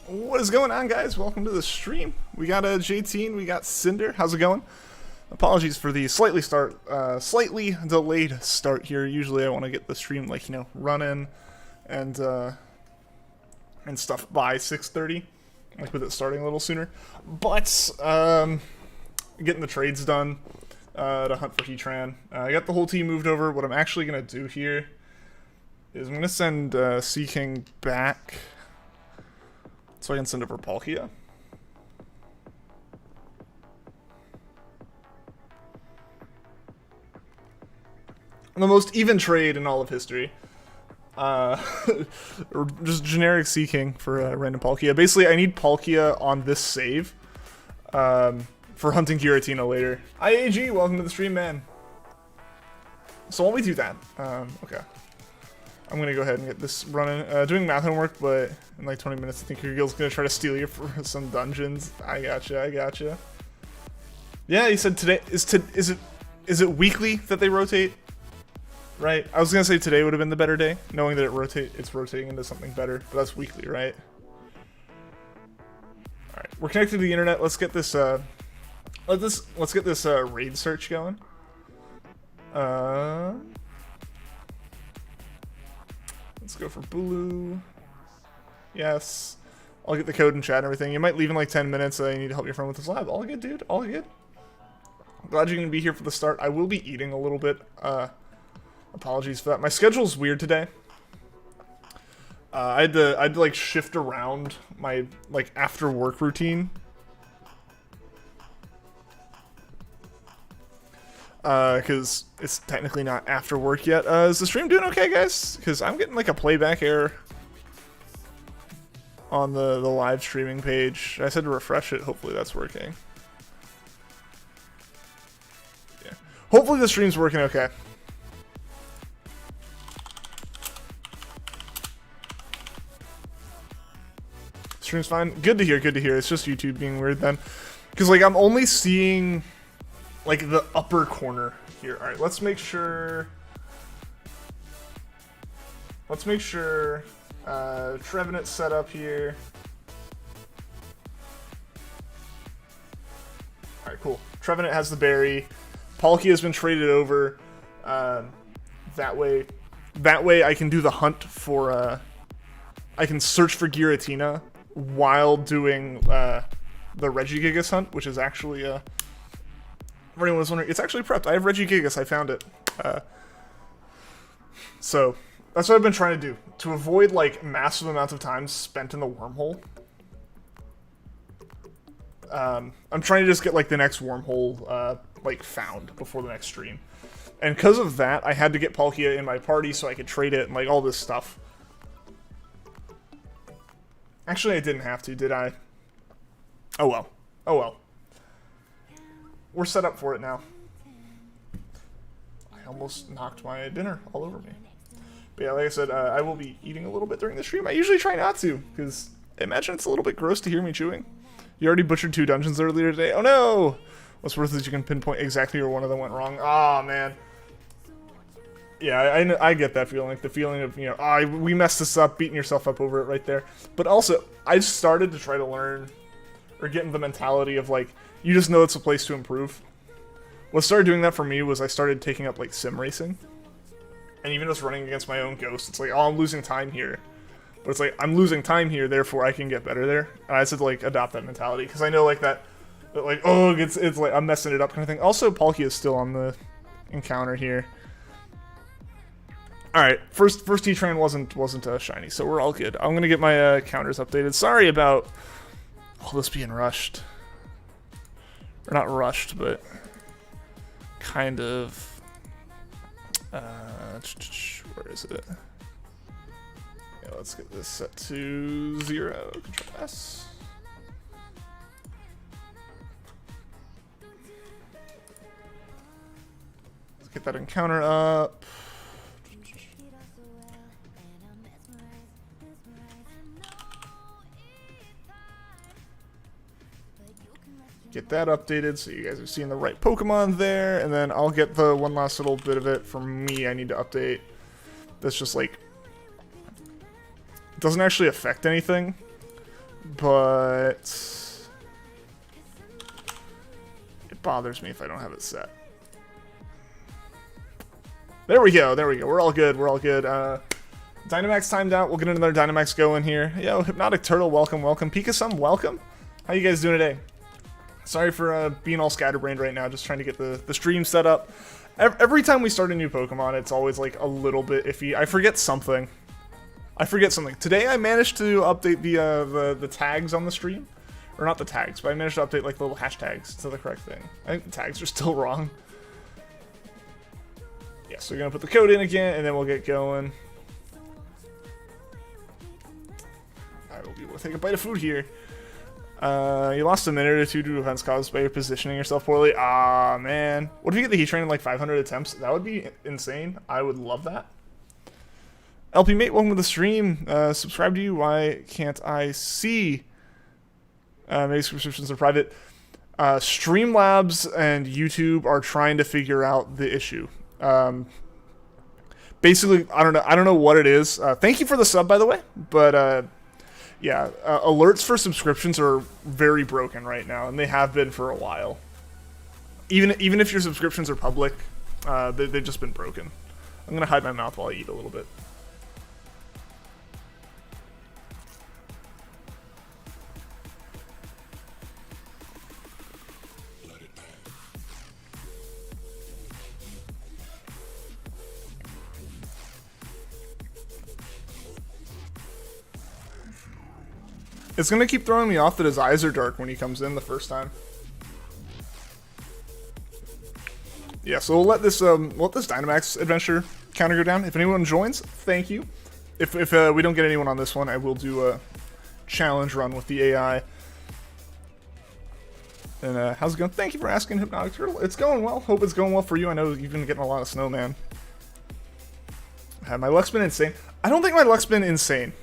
What is going on, guys? Welcome to the stream. We got a JT and we got Cinder. How's it going? Apologies for the slightly delayed start here. Usually I want to get the stream running and stuff by 6:30, like with it starting a little sooner. But getting the trades done to hunt for Heatran. I got the whole team moved over. What I'm actually gonna do here is I'm gonna send Seaking back so I can send over Palkia. The most even trade in all of history. Or just generic Seaking for random Palkia. Basically, I need Palkia on this save for hunting Giratina later. IAG, welcome to the stream, man. So while we do that, okay. I'm gonna go ahead and get this running. Doing math homework, but in like 20 minutes, I think your guild's gonna try to steal you for some dungeons. I gotcha. Yeah, he said today is it weekly that they rotate? Right. I was gonna say today would have been the better day, knowing that it's rotating into something better, but that's weekly, right? All right, we're connected to the internet. Let's get this let's get this raid search going. Let's go for BULU. Yes. I'll get the code in chat and everything. You might leave in like 10 minutes. You need to help your friend with his lab. All good, dude. All good. Glad you're going to be here for the start. I will be eating a little bit. Apologies for that. My schedule's weird today. I had to like shift around my like after work routine. Because it's technically not after work yet. Is the stream doing okay, guys? Because I'm getting like a playback error on the live streaming page. I said to refresh it. Hopefully that's working. Yeah. Hopefully the stream's working okay. Stream's fine. Good to hear. Good to hear. It's just YouTube being weird then. Because like I'm only seeing like the upper corner here. All right, let's make sure Trevenant's set up here. All right, cool. Trevenant has the berry. Palkia has been traded over. That way I can do the hunt for I can search for Giratina while doing the Regigigas hunt, which is actually for anyone was wondering, it's actually prepped. I have Regigigas. I found it. So that's what I've been trying to do to avoid like massive amounts of time spent in the wormhole. I'm trying to just get like the next wormhole like found before the next stream, and because of that, I had to get Palkia in my party so I could trade it and like all this stuff. Actually, I didn't have to, did I? Oh well. Oh well. We're set up for it now. I almost knocked my dinner all over me. But yeah, like I said, I will be eating a little bit during the stream. I usually try not to, because I imagine it's a little bit gross to hear me chewing. You already butchered 2 dungeons earlier today. Oh no! What's worth is you can pinpoint exactly where one of them went wrong. Ah, man. Yeah, I get that feeling. Like the feeling of, we messed this up, beating yourself up over it right there. But also, I've started to try to learn, or get in the mentality of like, you just know it's a place to improve. What started doing that for me was I started taking up like sim racing. And even just running against my own ghost, it's like, oh, I'm losing time here. But it's like, I'm losing time here, therefore I can get better there. And I had to like adopt that mentality, because I know like that like, oh, it's like I'm messing it up kind of thing. Also, Palkia is still on the encounter here. Alright, first Heatran wasn't shiny, so we're all good. I'm gonna get my counters updated. Sorry about all this being rushed. Or not rushed, but kind of where is it? Yeah, let's get this set to 0. Control S. Let's get that encounter up. Get that updated so you guys are seeing the right Pokemon there, and then I'll get the one last little bit of it from me I need to update. That's just like, it doesn't actually affect anything, but it bothers me if I don't have it set. There we go. There we go. We're all good. We're all good. Dynamax timed out. We'll get another Dynamax going here. Yo, Hypnotic Turtle, welcome, welcome. Pika-Sum, welcome. How you guys doing today? Sorry for being all scatterbrained right now. Just trying to get the stream set up. Every time we start a new Pokemon, it's always like a little bit iffy. I forget something. Today I managed to update the tags on the stream. Or not the tags, but I managed to update like the little hashtags to the correct thing. I think the tags are still wrong. Yeah, so we're going to put the code in again, and then we'll get going. I will be able to take a bite of food here. You lost a minute or two due to events caused by your positioning yourself poorly. Ah, man. What if you get the Heatran in like 500 attempts? That would be insane. I would love that. LP Mate, welcome to the stream. Subscribe to you. Why can't I see? Maybe subscriptions are private. Streamlabs and YouTube are trying to figure out the issue. Basically, I don't know what it is. Thank you for the sub, by the way, but yeah, alerts for subscriptions are very broken right now, and they have been for a while. Even if your subscriptions are public, they've just been broken. I'm gonna hide my mouth while I eat a little bit. It's gonna keep throwing me off that his eyes are dark when he comes in the first time. Yeah, so we'll let this Dynamax adventure counter go down. If anyone joins, thank you. If we don't get anyone on this one, I will do a challenge run with the AI. And how's it going? Thank you for asking, Hypnotic Turtle. It's going well. Hope it's going well for you. I know you've been getting a lot of snow, man. My luck's been insane. I don't think my luck's been insane.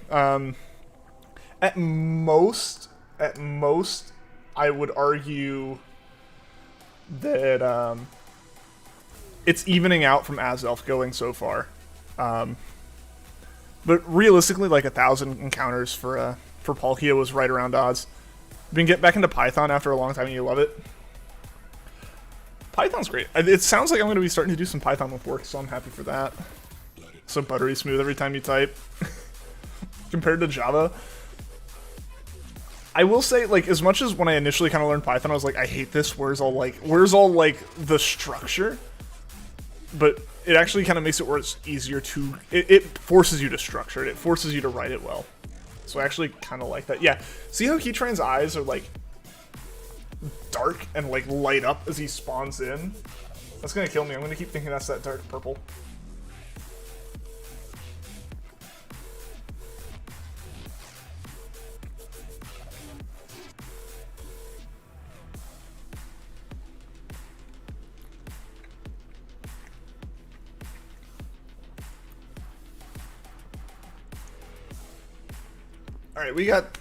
At most, I would argue that it's evening out from Azelf going so far. But realistically, like 1,000 encounters for Palkia was right around odds. Been getting back into Python after a long time and you love it. Python's great. It sounds like I'm going to be starting to do some Python with work, so I'm happy for that. So buttery smooth every time you type. Compared to Java. I will say, like, as much as when I initially kind of learned Python, I was like, I hate this. Where's all like the structure? But it actually kind of makes it where it's easier to. It forces you to structure it. It forces you to write it well. So I actually kind of like that. Yeah. See how Heatran's eyes are like dark and like light up as he spawns in? That's gonna kill me. I'm gonna keep thinking that's that dark purple. Alright, we got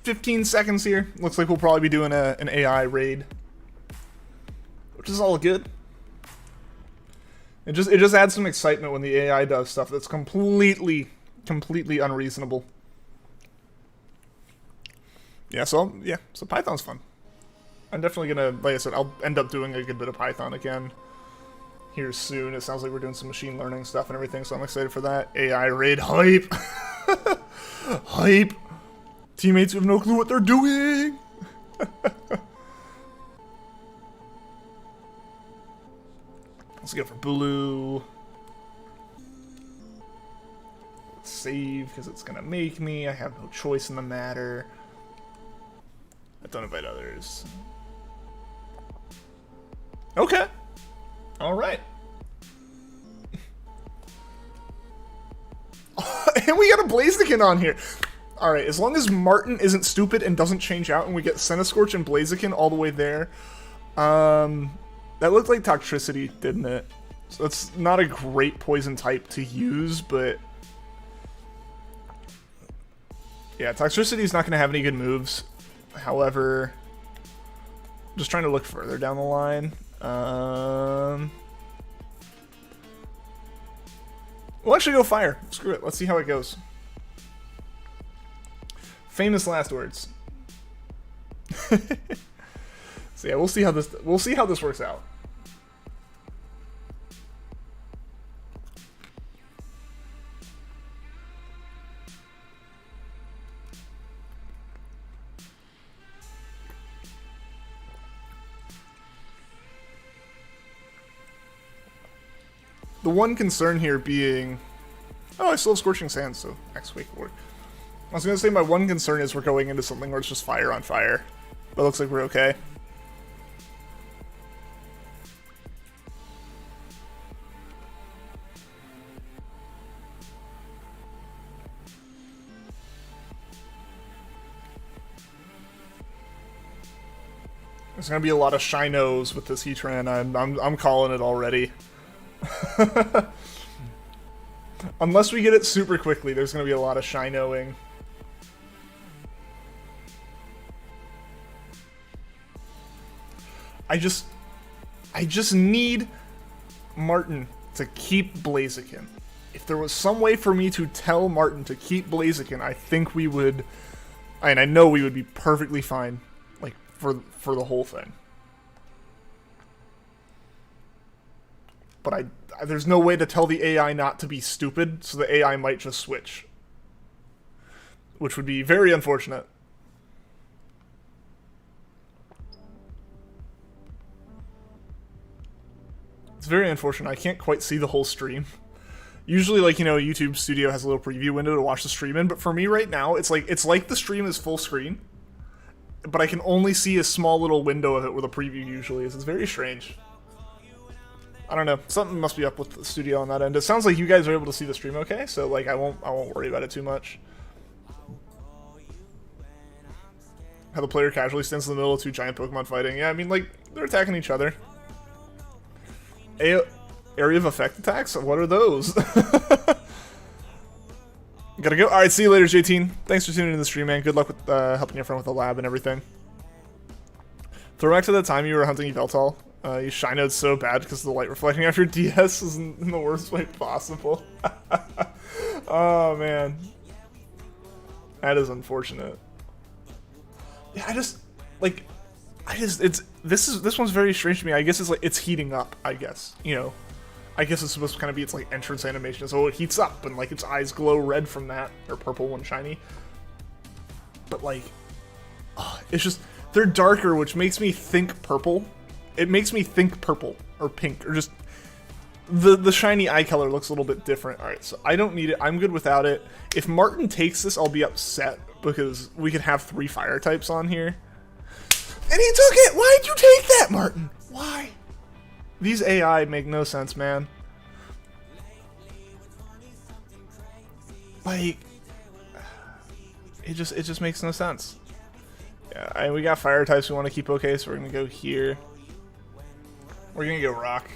15 seconds here. Looks like we'll probably be doing an AI raid. Which is all good. It just adds some excitement when the AI does stuff that's completely unreasonable. Yeah, so Python's fun. I'm definitely gonna, like I said, I'll end up doing a good bit of Python again here soon. It sounds like we're doing some machine learning stuff and everything, so I'm excited for that. AI raid hype! Hype! Teammates have no clue what they're doing! Let's go for BULU. Save, because it's gonna make me. I have no choice in the matter. I don't invite others. Okay. Alright. And we got a Blaziken on here. Alright, as long as Martin isn't stupid and doesn't change out and we get Centiskorch and Blaziken all the way there. That looked like Toxtricity, didn't it? So that's not a great poison type to use, but... yeah, Toxtricity is not going to have any good moves. However, just trying to look further down the line. We'll actually go Fire. Screw it. Let's see how it goes. Famous last words. So yeah, we'll see how this works out. The one concern here being, oh, I still have Scorching Sands, so next week will work. I was gonna say my one concern is we're going into something where it's just fire on fire, but it looks like we're okay. There's gonna be a lot of Shinos with this Heatran. I'm calling it already. Unless we get it super quickly, there's gonna be a lot of Shinoing. I just need Martin to keep Blaziken. If there was some way for me to tell Martin to keep Blaziken, I think we would, and I know we would be perfectly fine, like, for the whole thing. But there's no way to tell the AI not to be stupid, so the AI might just switch. Which would be very unfortunate. It's very unfortunate. I can't quite see the whole stream. Usually, like, you know, YouTube Studio has a little preview window to watch the stream in, but for me right now, it's like the stream is full screen, but I can only see a small little window of it where the preview usually is. It's very strange. I don't know. Something must be up with the studio on that end. It sounds like you guys are able to see the stream okay, so like I won't worry about it too much. How the player casually stands in the middle of two giant Pokemon fighting. Yeah, I mean, like, they're attacking each other. Area of effect attacks? What are those? Gotta go. Alright, see you later, J-Teen. Thanks for tuning in the stream, man. Good luck with helping your friend with the lab and everything. Throwback to the time you were hunting Yveltal. You Shinoed so bad because the light reflecting off your DS is in the worst way possible. Oh, man. That is unfortunate. Yeah, this one's very strange to me. I guess it's like, it's heating up, I guess, you know. I guess it's supposed to kind of be its like entrance animation, so it heats up and like its eyes glow red from that, or purple when shiny. But like, it's just, they're darker, which makes me think purple. It makes me think purple or pink, or just the shiny eye color looks a little bit different. All right, so I don't need it. I'm good without it. If Martin takes this, I'll be upset because we could have 3 fire types on here. And he took it! Why'd you take that, Martin? Why? These AI make no sense, man. Like, it just makes no sense. Yeah, and we got fire types we want to keep okay, so we're gonna go here. We're gonna go rock.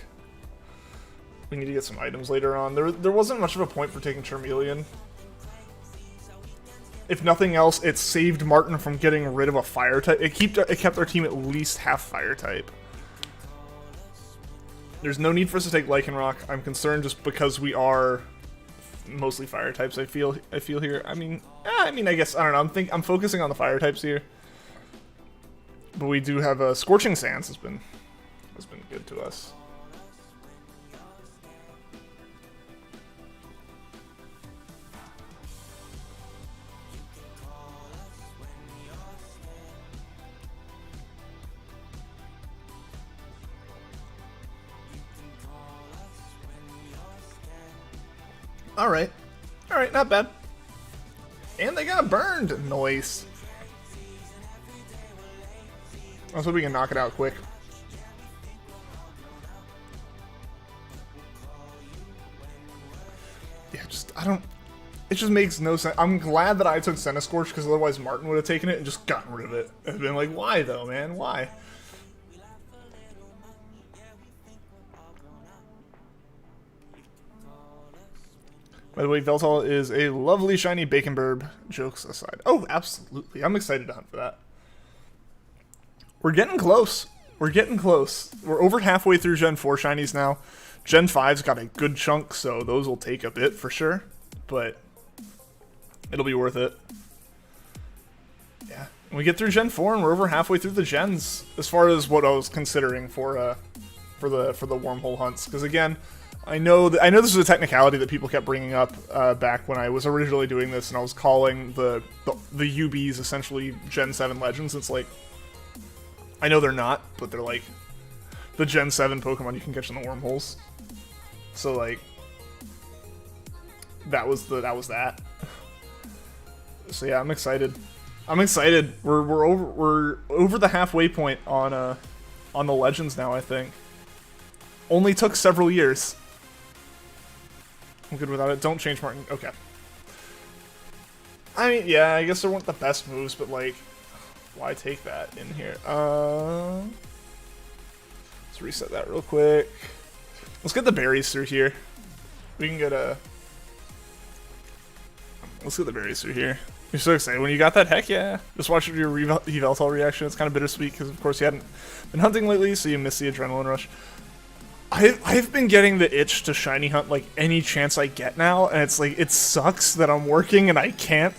We need to get some items later on. There wasn't much of a point for taking Charmeleon. If nothing else, it saved Martin from getting rid of a fire type. It kept our team at least half fire type. There's no need for us to take Lycanroc. I'm concerned just because we are mostly fire types. I feel here. I mean, I guess I don't know. I'm focusing on the fire types here. But we do have a Scorching Sands has been good to us. Alright, not bad. And they got burned. Noise. Let's hope we can knock it out quick. Yeah, it just makes no sense. I'm glad that I took Centiskorch, because otherwise Martin would have taken it and just gotten rid of it. And been like, why though, man? Why? By the way, Veltal is a lovely shiny Bacon Burb, jokes aside. Oh, absolutely. I'm excited to hunt for that. We're getting close. We're getting close. We're over halfway through Gen 4 shinies now. Gen 5's got a good chunk, so those will take a bit for sure. But it'll be worth it. Yeah. We get through Gen 4 and we're over halfway through the gens as far as what I was considering for the wormhole hunts. Because again, I know this is a technicality that people kept bringing up back when I was originally doing this, and I was calling the UBs essentially Gen 7 legends. It's like, I know they're not, but they're like the Gen 7 Pokemon you can catch in the wormholes. So like, that was that. So yeah, I'm excited. We're over the halfway point on the legends now, I think. Only took several years. I'm good without it. Don't change Martin. Okay. I mean, yeah, I guess there weren't the best moves, but like, why take that in here? Let's reset that real quick. Let's get the berries through here. We can get a... Let's get the berries through here. You're so excited when you got that? Heck yeah. Just watch your Yveltal reaction. It's kind of bittersweet because, of course, you hadn't been hunting lately, so you missed the adrenaline rush. I've been getting the itch to shiny hunt, like, any chance I get now, and it's like, it sucks that I'm working and I can't.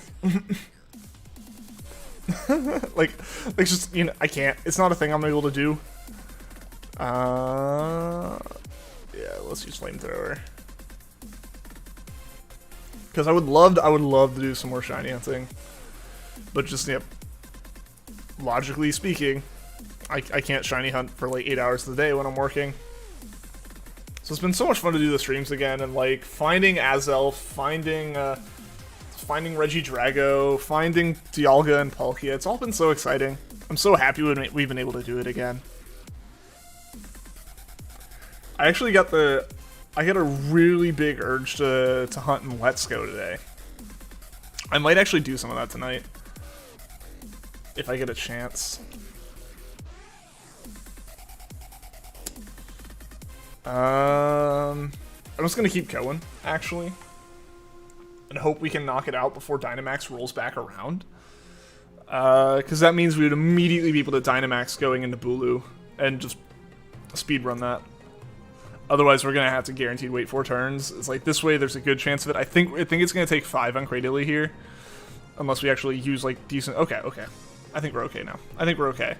like, just, you know, I can't. It's not a thing I'm able to do. Yeah, let's use Flamethrower. Because I would love to do some more shiny hunting. But just, yep. Logically speaking, I can't shiny hunt for like 8 hours of the day when I'm working. So it's been so much fun to do the streams again, and like finding Azelf, finding Regidrago, finding Dialga and Palkia. It's all been so exciting. I'm so happy we've been able to do it again. I actually got a really big urge to hunt in Let's Go today. I might actually do some of that tonight. If I get a chance. I'm just gonna keep going, actually. And hope we can knock it out before Dynamax rolls back around. Because that means we would immediately be able to Dynamax going into BULU and just speedrun that. Otherwise, we're gonna have to guaranteed wait 4 turns. It's like this way, there's a good chance of it. I think it's gonna take 5 on Cradily here, unless we actually use like decent. Okay. I think we're okay now. I think we're okay.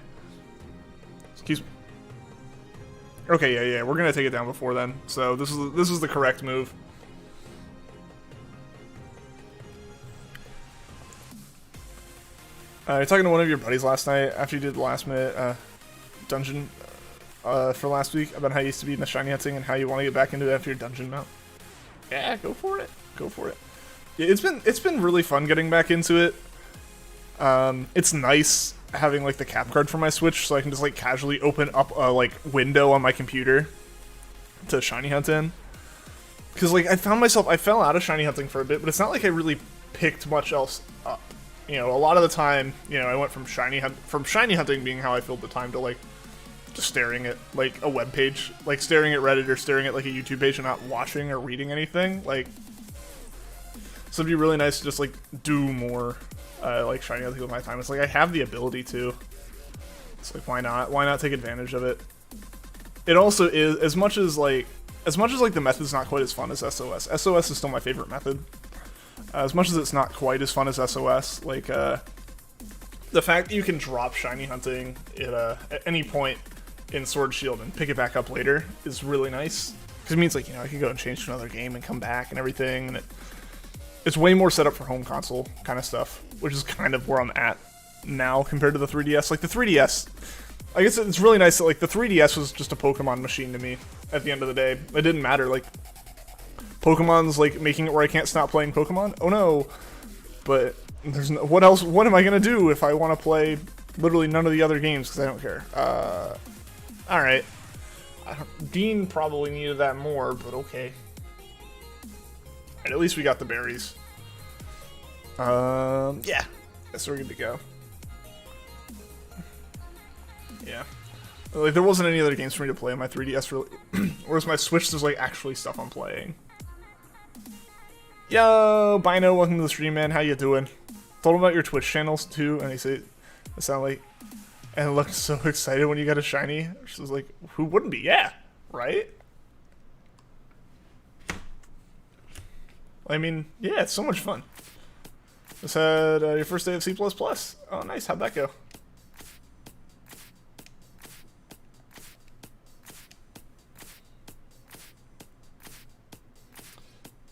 Excuse me. Okay, yeah. We're gonna take it down before then. So this is the correct move. You're talking to one of your buddies last night after you did the last minute dungeon. For last week about how you used to be in the shiny hunting and how you want to get back into it after your dungeon mount. Yeah, go for it. Go for it. Yeah, it's been really fun getting back into it. It's nice having like the cap card for my Switch, so I can just like casually open up a like window on my computer to shiny hunt in. Because like I fell out of shiny hunting for a bit, but it's not like I really picked much else up. You know, a lot of the time, you know, I went from shiny hunting being how I filled the time to like just staring at like a web page, like staring at Reddit or staring at like a YouTube page and not watching or reading anything. Like, so it'd be really nice to just like do more like shiny hunting with my time. It's like I have the ability to. It's like why not? Why not take advantage of it? It also is as much as like the method's not quite as fun as SOS. SOS is still my favorite method. As much as it's not quite as fun as SOS, like the fact that you can drop shiny hunting at any point in Sword Shield and pick it back up later is really nice. Because it means like, you know, I can go and change to another game and come back and everything, and it's way more set up for home console kind of stuff, which is kind of where I'm at now compared to the 3DS. Like the 3DS, I guess it's really nice that like the 3DS was just a Pokemon machine to me at the end of the day. It didn't matter, like Pokemon's like making it where I can't stop playing Pokemon. Oh no. But there's no, what else? What am I gonna do if I want to play literally none of the other games because I don't care? All right. Dean probably needed that more, but okay. And at least we got the berries. Yeah. Guess we're good to go. Yeah. Like there wasn't any other games for me to play on my 3DS really. Whereas my Switch, there's like actually stuff I'm playing. Yo, Bino, welcome to the stream, man. How you doing? Told him about your Twitch channels too, and he said it sounded like, and looked so excited when you got a shiny. She was like, "Who wouldn't be?" Yeah, right. I mean, yeah, it's so much fun. Just had your first day of C++. Oh, nice. How'd that go?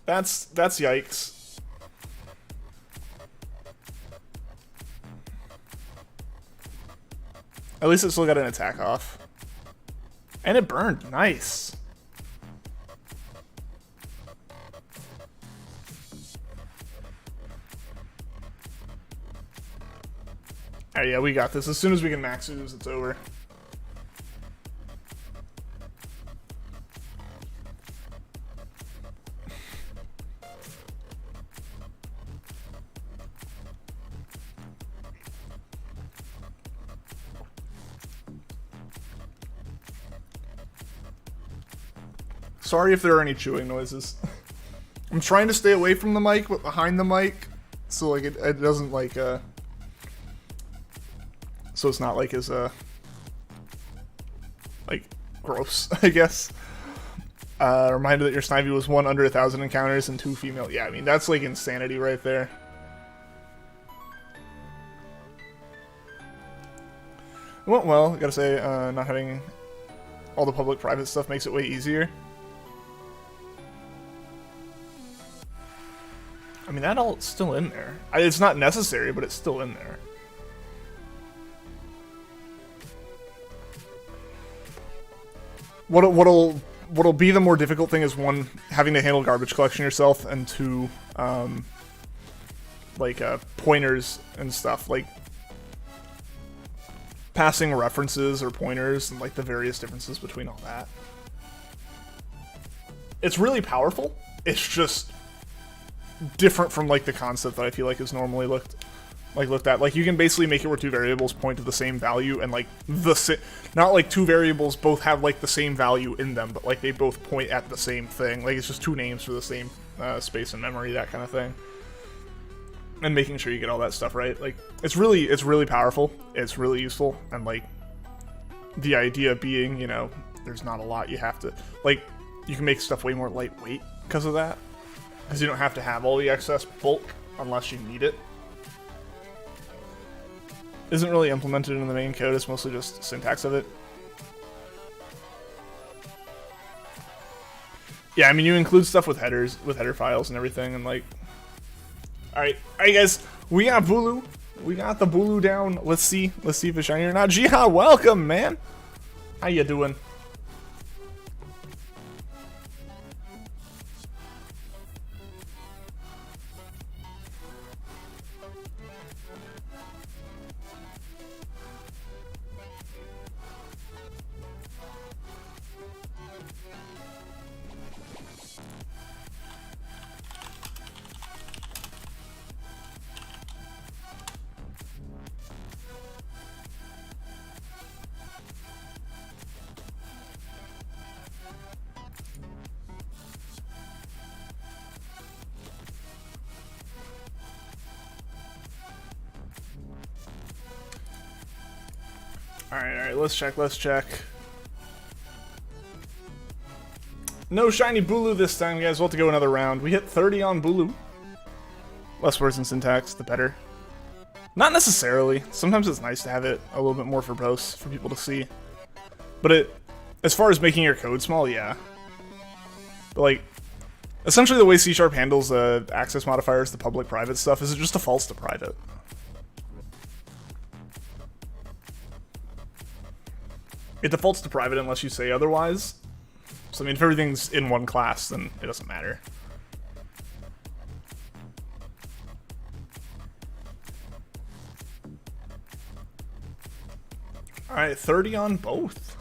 That's yikes. At least it still got an attack off. And it burned. Nice. Alright, yeah, we got this. As soon as we can max ooze, it's over. Sorry if there are any chewing noises. I'm trying to stay away from the mic, but behind the mic, so like it doesn't like so it's not like as like gross, I guess. Reminder that your Snivy was 1 under 1,000 encounters and 2 female. Yeah, I mean that's like insanity right there. It went well, gotta say. Not having all the public-private stuff makes it way easier. I mean, that all still in there. It's not necessary, but it's still in there. What'll be the more difficult thing is, 1, having to handle garbage collection yourself, and 2, like pointers and stuff, like passing references or pointers and like the various differences between all that. It's really powerful. It's just different from like the concept that I feel like is normally looked at. Like you can basically make it where 2 variables point to the same value, and like not like 2 variables both have like the same value in them, but like they both point at the same thing. Like it's just 2 names for the same space and memory, that kind of thing. And making sure you get all that stuff right. Like it's really powerful. It's really useful, and like the idea being, you know, there's not a lot you have to like. You can make stuff way more lightweight because of that. Because you don't have to have all the excess bulk unless you need it. Isn't really implemented in the main code, it's mostly just syntax of it. Yeah, I mean, you include stuff with headers, with header files and everything, and like... Alright, guys, we got BULU. We got the BULU down. Let's see if it's shiny or not. Jiha, welcome, man! How you doing? Alright, let's check. No shiny BULU this time, guys. We'll have to go another round. We hit 30 on BULU. Less words and syntax, the better. Not necessarily. Sometimes it's nice to have it a little bit more verbose for people to see. But as far as making your code small, yeah. But like, essentially the way C# handles access modifiers, the public-private stuff, is it just defaults to private. It defaults to private unless you say otherwise. So I mean, if everything's in one class, then it doesn't matter. Alright, 30 on both.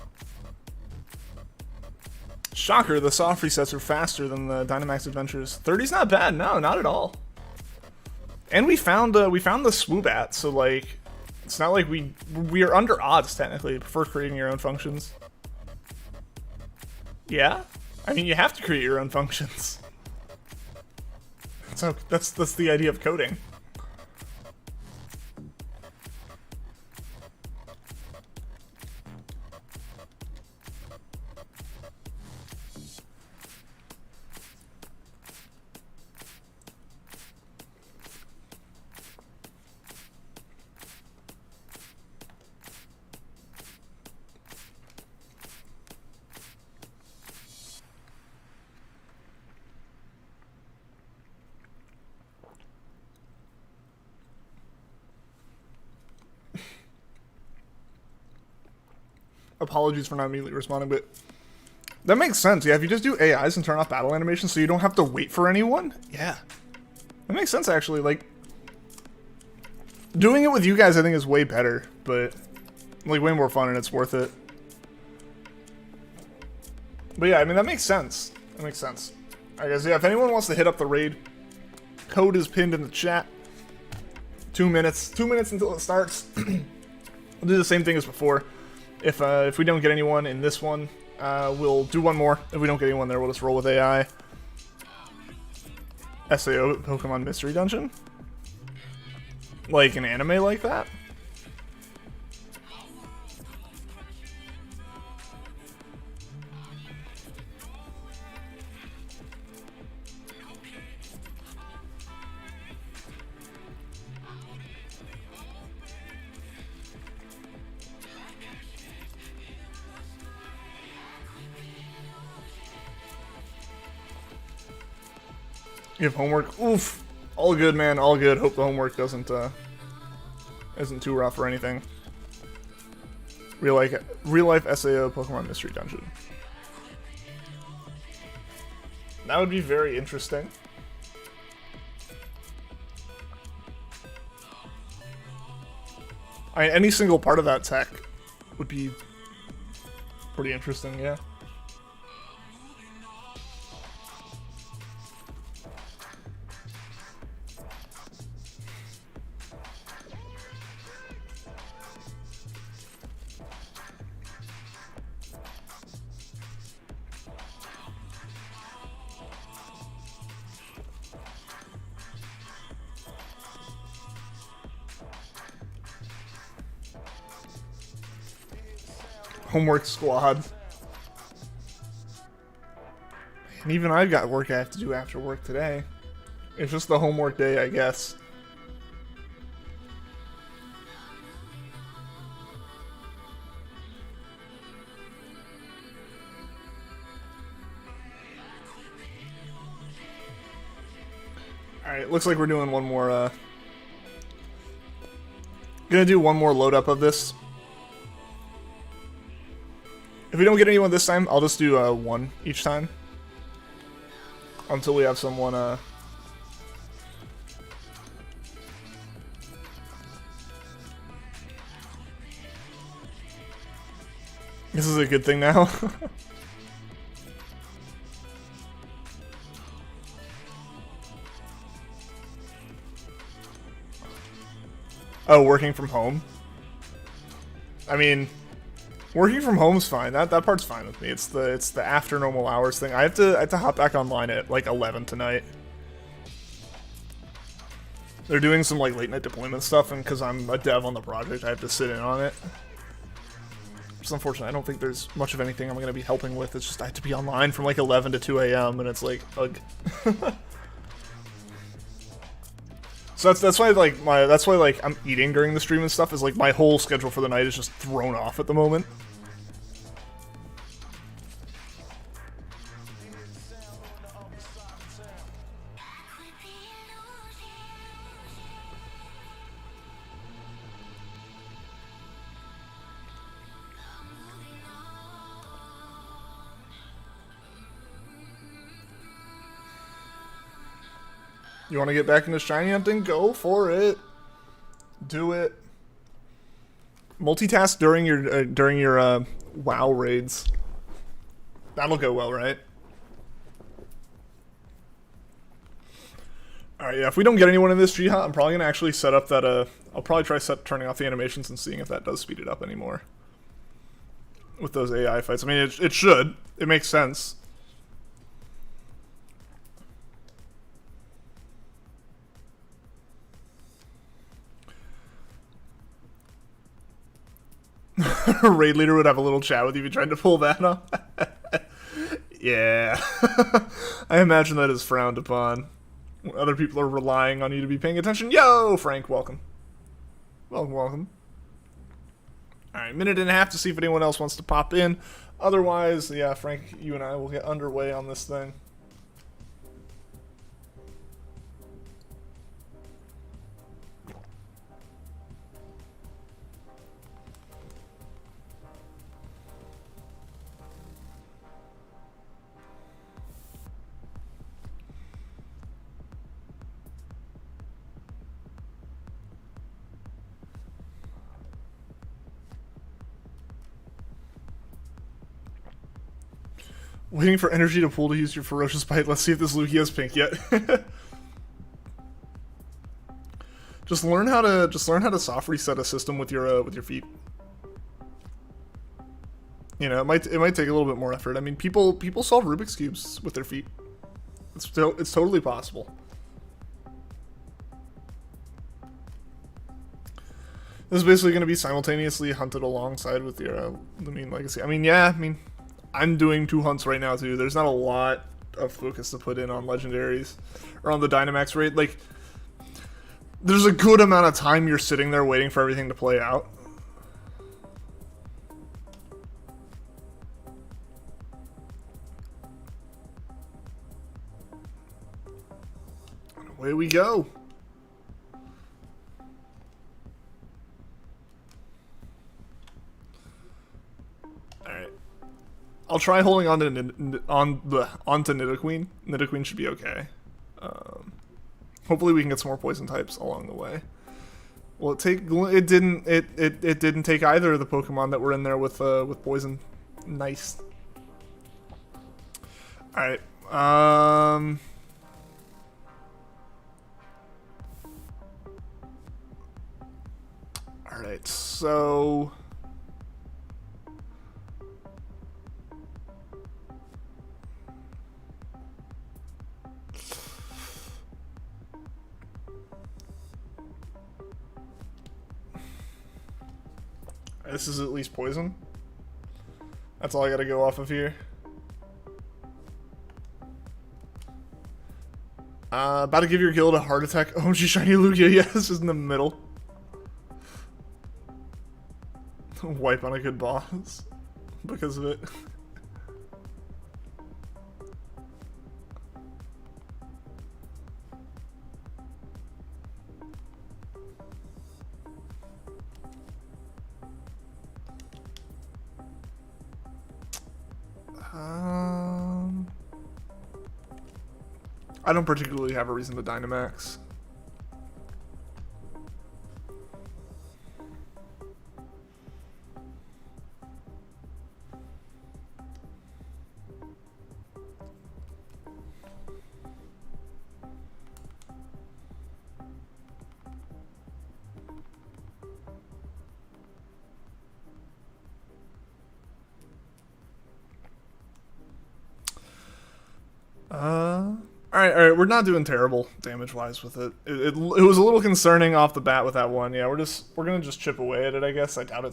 Shocker, the soft resets are faster than the Dynamax adventures. 30's not bad, no, not at all. And we found the Swoobat, so like, it's not like we are under odds technically for creating your own functions. Yeah, I mean you have to create your own functions. So that's the idea of coding. apologies for not immediately responding, but that makes sense. Yeah, if you just do AIs and turn off battle animation so you don't have to wait for anyone, yeah. That makes sense, actually. Like, doing it with you guys, I think, is way better, but, like, way more fun, and it's worth it. But yeah, I mean, that makes sense. That makes sense. I guess, yeah, if anyone wants to hit up the raid, code is pinned in the chat. 2 minutes. 2 minutes until it starts. We'll do the same thing as before. If we don't get anyone in this one, we'll do one more. If we don't get anyone there, we'll just roll with AI. SAO Pokemon Mystery Dungeon? Like an anime like that? You have homework? Oof. All good, man. All good. Hope the homework isn't too rough or anything. Real life SAO Pokemon Mystery Dungeon. That would be very interesting. I mean, any single part of that tech would be pretty interesting, yeah. Homework squad. And even I've got work I have to do after work today. It's just the homework day, I guess. Alright, looks like we're doing one more, gonna do one more load up of this. If we don't get anyone this time, I'll just do one each time. Until we have someone, This is a good thing now. Oh, working from home? I mean, working from home's fine. That part's fine with me. It's the after normal hours thing. I have to hop back online at like 11 tonight. They're doing some like late night deployment stuff, and because I'm a dev on the project, I have to sit in on it. It's unfortunate. I don't think there's much of anything I'm gonna be helping with. It's just I have to be online from like 11 to 2 a.m. and it's like, ugh. So that's why like I'm eating during the stream and stuff. Is like my whole schedule for the night is just thrown off at the moment. You want to get back into shiny hunting? Go for it. Do it. Multitask during your WoW raids. That'll go well, right? All right, yeah. If we don't get anyone in this G-Hunt, I'm probably gonna actually set up that. I'll probably try turning off the animations and seeing if that does speed it up anymore. With those AI fights, I mean, it should. It makes sense. Raid leader would have a little chat with you if you tried to pull that off. Yeah. I imagine that is frowned upon. Other people are relying on you to be paying attention. Yo, Frank, welcome. Welcome. Alright, minute and a half to see if anyone else wants to pop in. Otherwise, yeah, Frank, you and I will get underway on this thing. Waiting for energy to pool to use your ferocious bite. Let's see if this Lugia is pink yet. Just learn how to soft reset a system with your feet. You know, it might take a little bit more effort. I mean, people solve Rubik's cubes with their feet. It's totally possible. This is basically going to be simultaneously hunted alongside with your Lumine Legacy. I mean, yeah, I mean, I'm doing 2 hunts right now too. There's not a lot of focus to put in on legendaries or on the Dynamax rate. Like, there's a good amount of time you're sitting there waiting for everything to play out. And away we go. Alright. I'll try holding on to onto Nidoqueen. Nidoqueen should be okay. Hopefully we can get some more poison types along the way. Well, it didn't take either of the Pokemon that were in there with poison. Nice. All right. All right. So. This is at least poison. That's all I gotta go off of here. About to give your guild a heart attack. Oh, she shiny Lugia. Yes, just in the middle. Wipe on a good boss because of it. I don't particularly have a reason to Dynamax. Alright, we're not doing terrible damage-wise with it. It was a little concerning off the bat with that one. Yeah, we're gonna just chip away at it, I guess. I doubt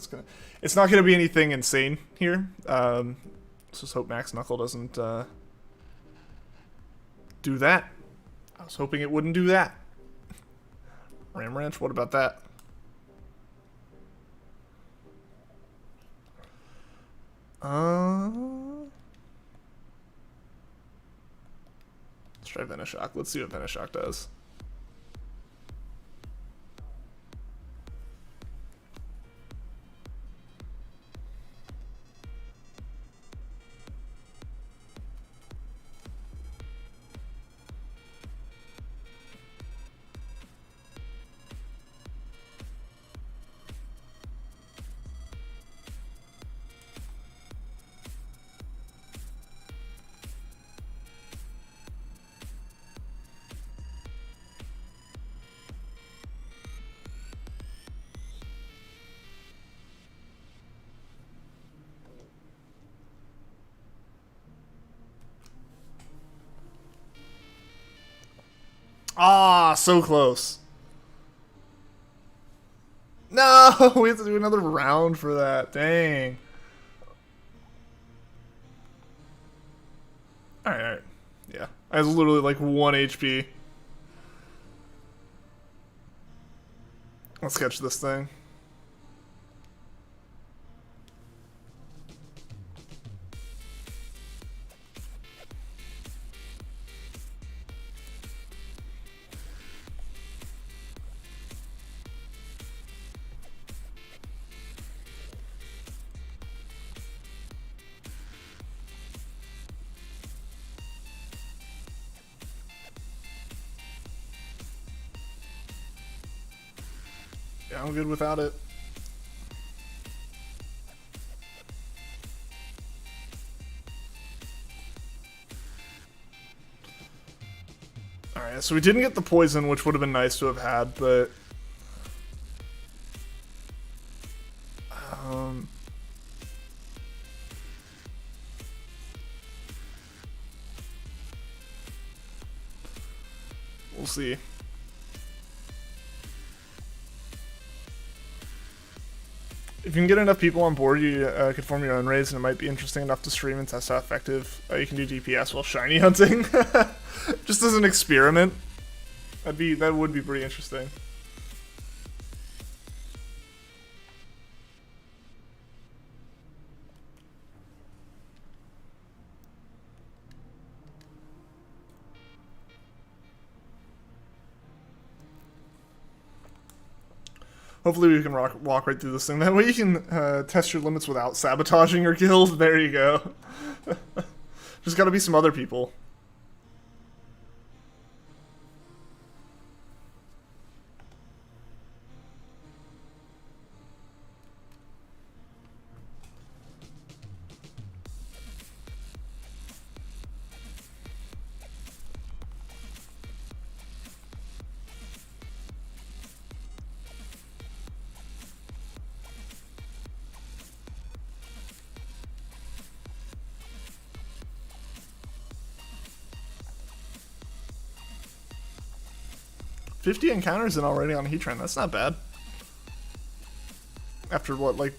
it's not gonna be anything insane here. Let's just hope Max Knuckle doesn't do that. I was hoping it wouldn't do that. Ram Ranch, what about that? Let's try Venoshock. Let's see what Venoshock does. Ah, so close. No, we have to do another round for that. Dang. Alright. Yeah. I was literally like 1 HP. Let's catch this thing. Yeah, I'm good without it. Yeah, so we didn't get the poison, which would have been nice to have had, but... we'll see. If you can get enough people on board, you could form your own raids, and it might be interesting enough to stream and test how effective you can do DPS while shiny hunting. Just as an experiment. That would be pretty interesting. Hopefully we can walk right through this thing. That way you can test your limits without sabotaging your guild. There you go. There's gotta be some other people. $50 encounters in already on Heatran. That's not bad. After what, like,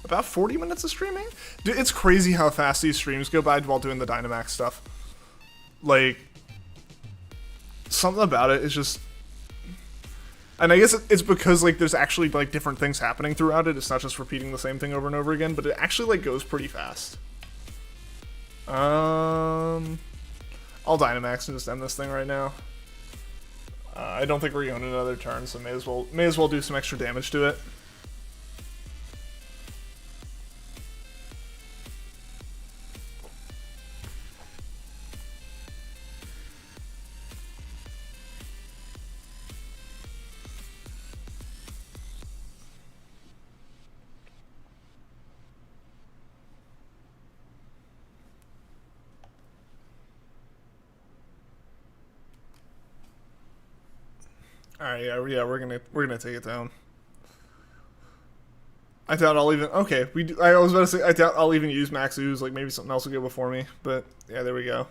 about 40 minutes of streaming? Dude, it's crazy how fast these streams go by while doing the Dynamax stuff. Like, something about it is just... And I guess it's because, like, there's actually, like, different things happening throughout it. It's not just repeating the same thing over and over again, but it actually, like, goes pretty fast. I'll Dynamax and just end this thing right now. I don't think we're going another turn, so may as well do some extra damage to it. Alright, yeah, we're gonna take it down. I doubt I'll even... Okay, I was about to say, I doubt I'll even use Max Ooze, like maybe something else will go before me, but yeah, there we go.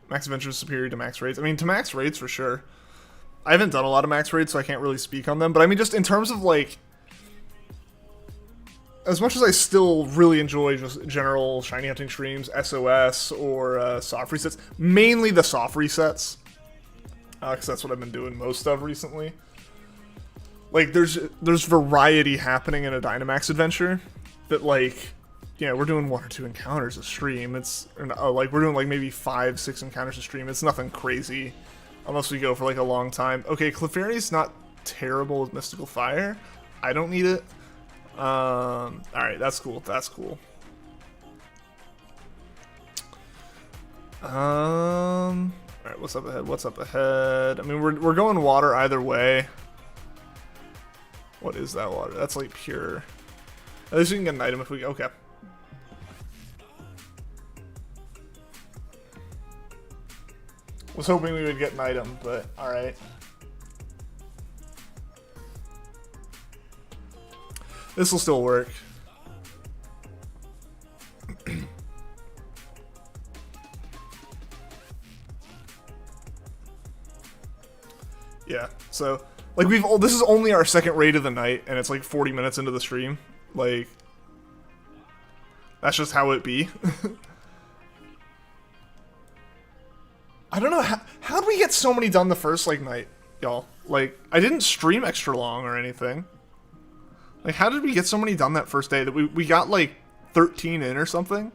Max Adventure is superior to Max Raids. I mean, to Max Raids for sure. I haven't done a lot of Max Raids, so I can't really speak on them, but I mean, just in terms of like... As much as I still really enjoy just general shiny hunting streams, SOS, or soft resets, mainly the soft resets, because that's what I've been doing most of recently. Like, there's variety happening in a Dynamax adventure that, like, yeah, we're doing 1 or 2 encounters a stream. Like, we're doing, like, maybe 5, 6 encounters a stream. It's nothing crazy, unless we go for, like, a long time. Okay, Clefairy's not terrible with Mystical Fire. I don't need it. Alright, that's cool, that's cool. Alright, what's up ahead? What's up ahead? I mean, we're going water either way. What is that water? That's like pure. At least we can get an item if we... Okay. Was hoping we would get an item, but alright. This will still work. Yeah, so, like, this is only our second raid of the night, and it's like 40 minutes into the stream. Like, that's just how it be. I don't know, how'd we get so many done the first, like, night, y'all? Like, I didn't stream extra long or anything. Like, how did we get so many done that first day that we got, like, 13 in or something?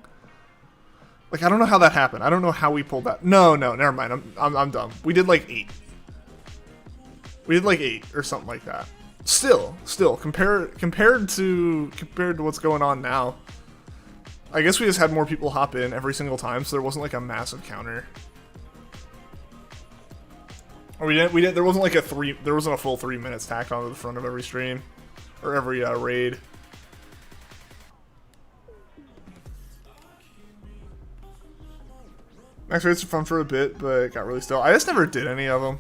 Like, I don't know how that happened. I don't know how we pulled that. No, never mind, I'm dumb. We did, like, 8. We did like 8 or something like that. Still, compared to what's going on now. I guess we just had more people hop in every single time, so there wasn't like a massive counter. Or there wasn't like there wasn't a full 3 minutes tacked onto the front of every stream or every raid. Max raids are fun for a bit, but got really stale. I just never did any of them.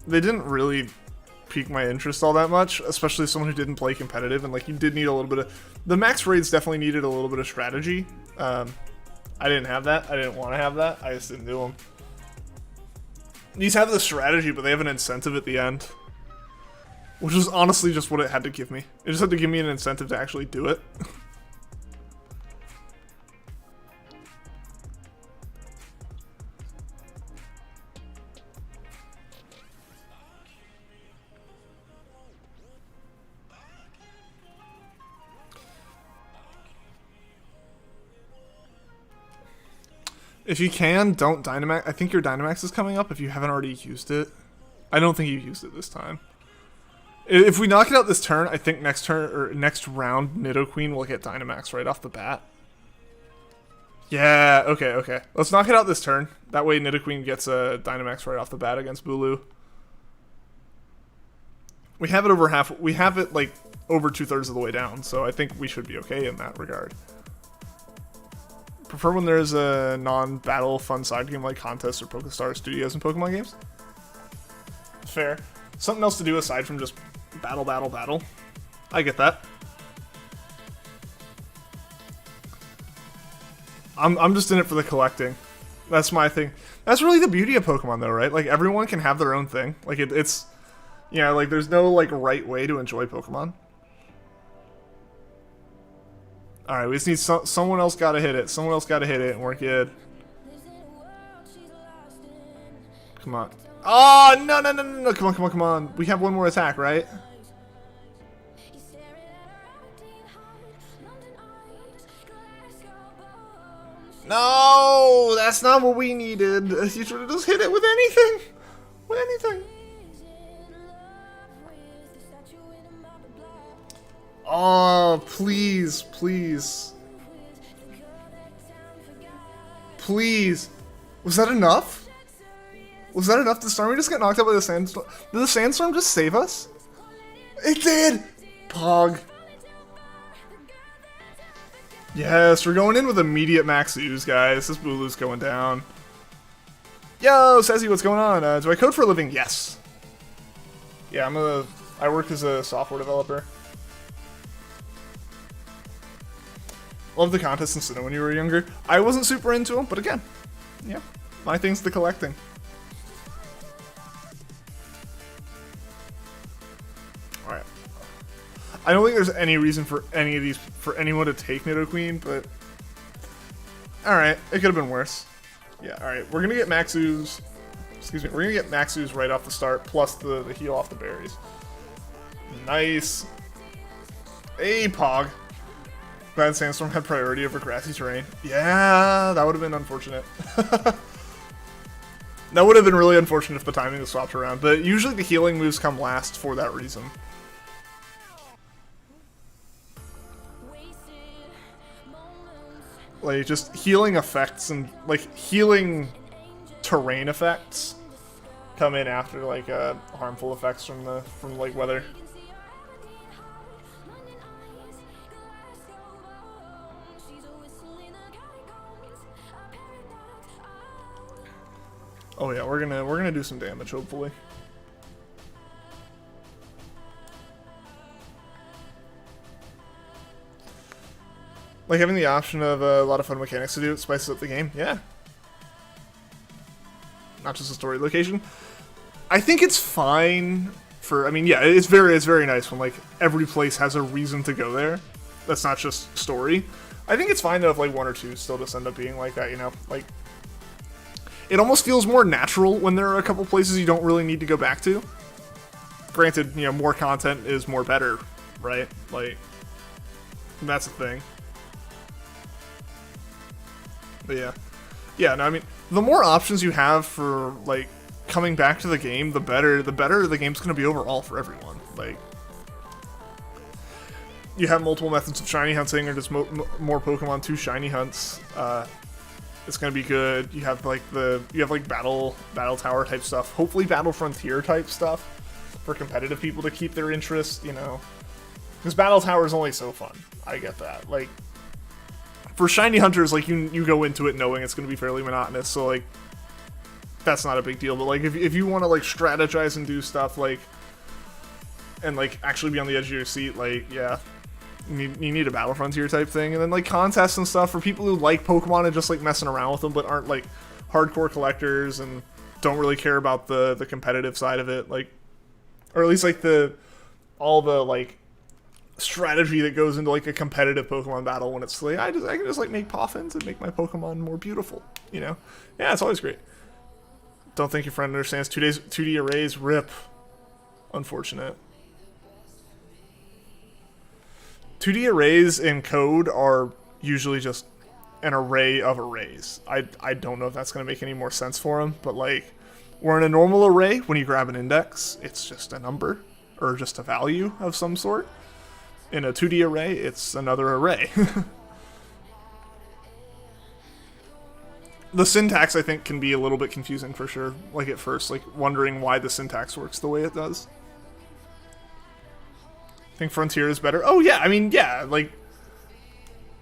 They didn't really pique my interest all that much, especially as someone who didn't play competitive, and like you did need a little bit of... The max raids definitely needed a little bit of strategy. I didn't have that. I didn't want to have that. I just didn't do them. These have the strategy, but they have an incentive at the end. Which is honestly just what it had to give me. It just had to give me an incentive to actually do it. If you can, don't Dynamax. I think your Dynamax is coming up if you haven't already used it. I don't think you used it this time. If we knock it out this turn, I think next turn or next round, Nidoqueen will get Dynamax right off the bat. Yeah, okay. Let's knock it out this turn. That way Nidoqueen gets a Dynamax right off the bat against BULU. We have it over half. We have it like over 2/3 of the way down, so I think we should be okay in that regard. Prefer when there's a non-battle fun side game like contests or PokeStar Studios in Pokemon games. Fair. Something else to do aside from just battle. I get that. I'm just in it for the collecting. That's my thing. That's really the beauty of Pokemon though, right? Like everyone can have their own thing. Like it's, you know, like there's no like right way to enjoy Pokemon. Alright, we just need someone else gotta hit it. Someone else gotta hit it and we're good. Come on. Oh, no. Come on. We have one more attack, right? No, that's not what we needed. You should have just hit it with anything. Oh, please. Was that enough? Was that enough? Did Starmie just get knocked out by the sandstorm? Did the sandstorm just save us? It did! Pog. Yes, we're going in with immediate max ooze, guys. This BULU's going down. Yo, Sezzy, what's going on? Do I code for a living? Yes. Yeah, I work as a software developer. Love the contests in Sinnoh when you were younger. I wasn't super into them, but again, yeah, my thing's the collecting. Alright. I don't think there's any reason for any of these, for anyone to take Nidoqueen, but... Alright, it could have been worse. Yeah, alright, we're gonna get Max Ooze. Excuse me, we're gonna get Max Ooze right off the start, plus the heal off the berries. Nice. Hey, Pog. Glad Sandstorm had priority over grassy terrain. Yeah, that would have been unfortunate. That would have been really unfortunate if the timing was swapped around, but usually the healing moves come last for that reason. Like, just healing effects and, like, healing terrain effects come in after, like, harmful effects from like, weather. Oh yeah, we're gonna do some damage, hopefully. Like having the option of a lot of fun mechanics to do, it spices up the game. Yeah. Not just a story location. I think it's fine for, I mean, yeah, it's very nice when like every place has a reason to go there. That's not just story. I think it's fine though if like one or two still just end up being like that, you know, like it almost feels more natural when there are a couple places you don't really need to go back to. Granted, you know, more content is more better, right? Like, that's a thing. But yeah. Yeah, no, I mean, the more options you have for, like, coming back to the game, the better the game's gonna be overall for everyone. Like, you have multiple methods of shiny hunting or just more Pokemon to shiny hunts. It's gonna be good. You have like battle tower type stuff. Hopefully battle frontier type stuff for competitive people to keep their interest, you know. Because battle tower is only so fun. I get that. Like for shiny hunters, like you go into it knowing it's going to be fairly monotonous, so like that's not a big deal. But like if you want to like strategize and do stuff like and like actually be on the edge of your seat, like yeah, you need a Battle Frontier type thing. And then like contests and stuff for people who like Pokemon and just like messing around with them, but aren't like hardcore collectors and don't really care about the competitive side of it, like, or at least like all the like strategy that goes into like a competitive Pokemon battle when it's like I can just like make Poffins and make my Pokemon more beautiful, you know? Yeah, it's always great. Don't think your friend understands 2D arrays. Rip. Unfortunate. 2D arrays in code are usually just an array of arrays. I don't know if that's going to make any more sense for them, but like, where in a normal array, when you grab an index, it's just a number, or just a value of some sort. In a 2D array, it's another array. The syntax, I think, can be a little bit confusing for sure, like at first, like wondering why the syntax works the way it does. I think Frontier is better. Oh yeah, I mean, yeah, like,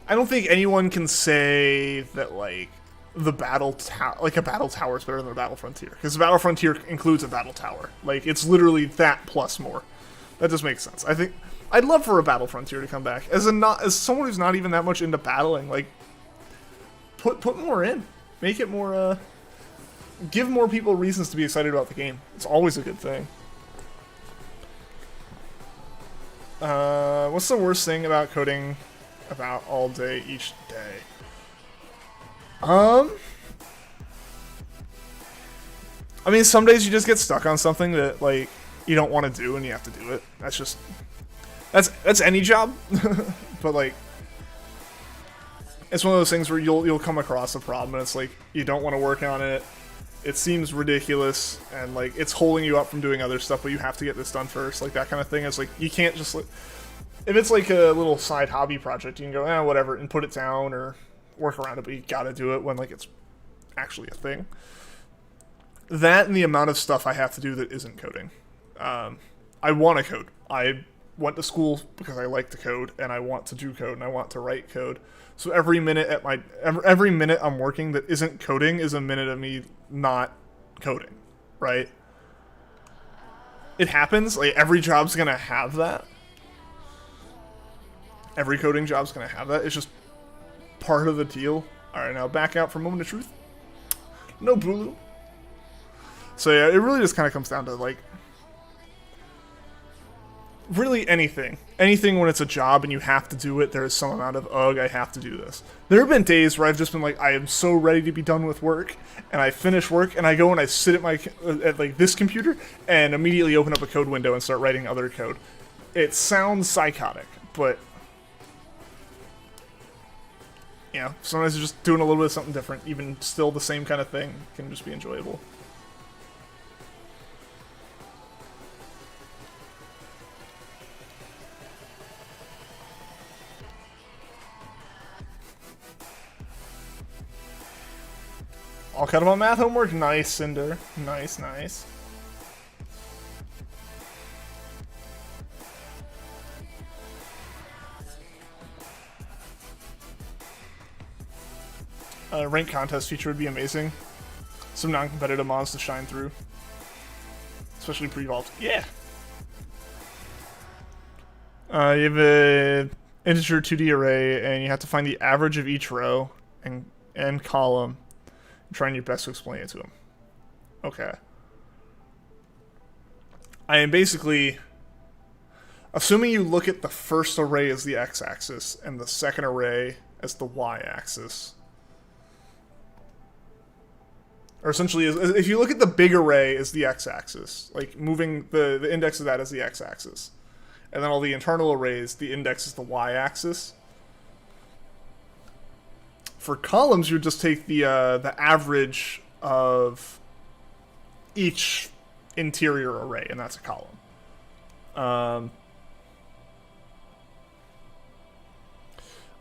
I don't think anyone can say that, like, the battle like a battle tower is better than a battle frontier, because the battle frontier includes a battle tower. Like, it's literally that plus more. That just makes sense. I think I'd love for a battle frontier to come back. As someone who's not even that much into battling, like, put more in, make it more. Give more people reasons to be excited about the game. It's always a good thing. What's the worst thing about coding about all day each day? I mean, some days you just get stuck on something that like you don't want to do and you have to do it. That's any job. But like, it's one of those things where you'll come across a problem and it's like you don't want to work on it. It seems ridiculous and like it's holding you up from doing other stuff, but you have to get this done first. Like that kind of thing. It's like you can't just like, if it's like a little side hobby project, you can go, whatever, and put it down or work around it, but you gotta do it when like it's actually a thing. That and the amount of stuff I have to do that isn't coding. I want to code. I went to school because I like to code, and I want to do code, and I want to write code. So every minute every minute I'm working that isn't coding is a minute of me not coding, right? It happens. Like every job's gonna have that. Every coding job's gonna have that. It's just part of the deal. Alright, now back out for a moment of truth. No BULU. So yeah, it really just kind of comes down to like really anything. Anything when it's a job and you have to do it, there is some amount of, ugh, I have to do this. There have been days where I've just been like, I am so ready to be done with work, and I finish work, and I go and I sit at at like this computer, and immediately open up a code window and start writing other code. It sounds psychotic, but you know, sometimes just doing a little bit of something different, even still the same kind of thing, can just be enjoyable. All caught up on math homework? Nice, Cinder. Nice, nice. Rank contest feature would be amazing. Some non-competitive mods to shine through. Especially pre-vault. Yeah! You have a integer 2D array, and you have to find the average of each row and column. I'm trying your best to explain it to him. Okay. I am basically assuming you look at the first array as the x-axis and the second array as the y-axis. Or essentially, if you look at the big array as the x-axis, like moving the index of that as the x-axis, and then all the internal arrays, the index is the y-axis. For columns, you would just take the average of each interior array, and that's a column.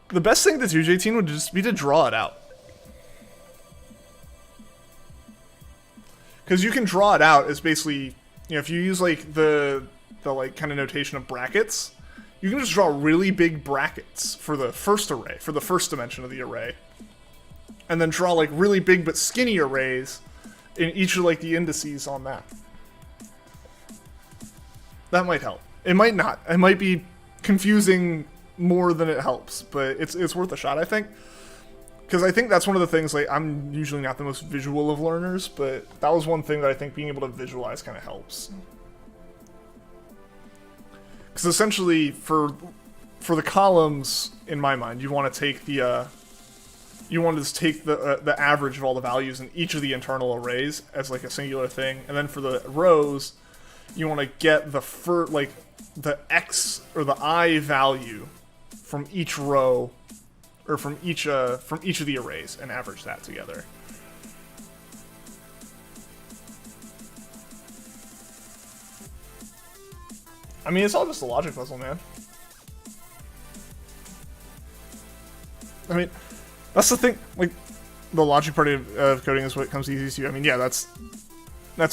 The best thing to do, JT, would just be to draw it out. Because you can draw it out as basically, you know, if you use like the like kind of notation of brackets, you can just draw really big brackets for the first array, for the first dimension of the array. And then draw like really big but skinny arrays in each of like the indices on that. That might help. It might not. It might be confusing more than it helps, but it's worth a shot, I think. Because I think that's one of the things, like, I'm usually not the most visual of learners, but that was one thing that I think being able to visualize kind of helps. Because essentially, for the columns, in my mind, you want to take the the average of all the values in each of the internal arrays as like a singular thing, and then for the rows, you want to get the x or the I value from each row, or from each of the arrays, and average that together. I mean, it's all just a logic puzzle, man. I mean, that's the thing. Like, the logic part of coding is what comes easiest to you. I mean, yeah, that's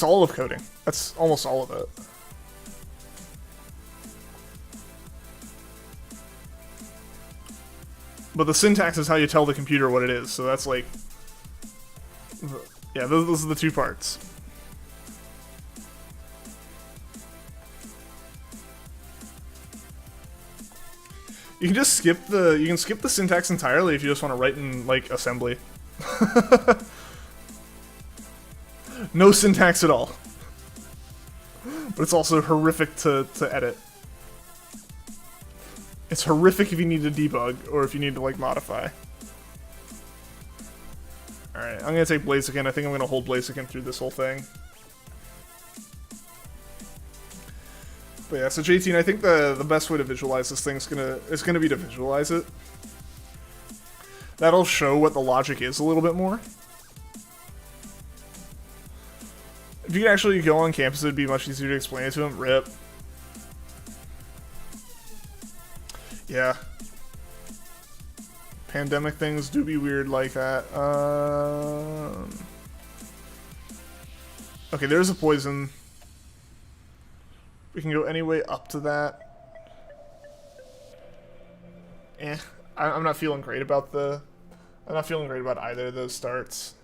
all of coding. That's almost all of it. But the syntax is how you tell the computer what it is, so that's like... Yeah, those are the two parts. You can just skip the syntax entirely if you just want to write in, like, assembly. No syntax at all. But it's also horrific to edit. It's horrific if you need to debug, or if you need to, like, modify. Alright, I'm gonna take Blaziken. I think I'm gonna hold Blaziken through this whole thing. But yeah, so JT, I think the best way to visualize this thing is gonna be to visualize it. That'll show what the logic is a little bit more. If you could actually go on campus, it'd be much easier to explain it to him. RIP. Yeah. Pandemic things do be weird like that. Okay, there's a poison. We can go any way up to that. I'm not feeling great about I'm not feeling great about either of those starts.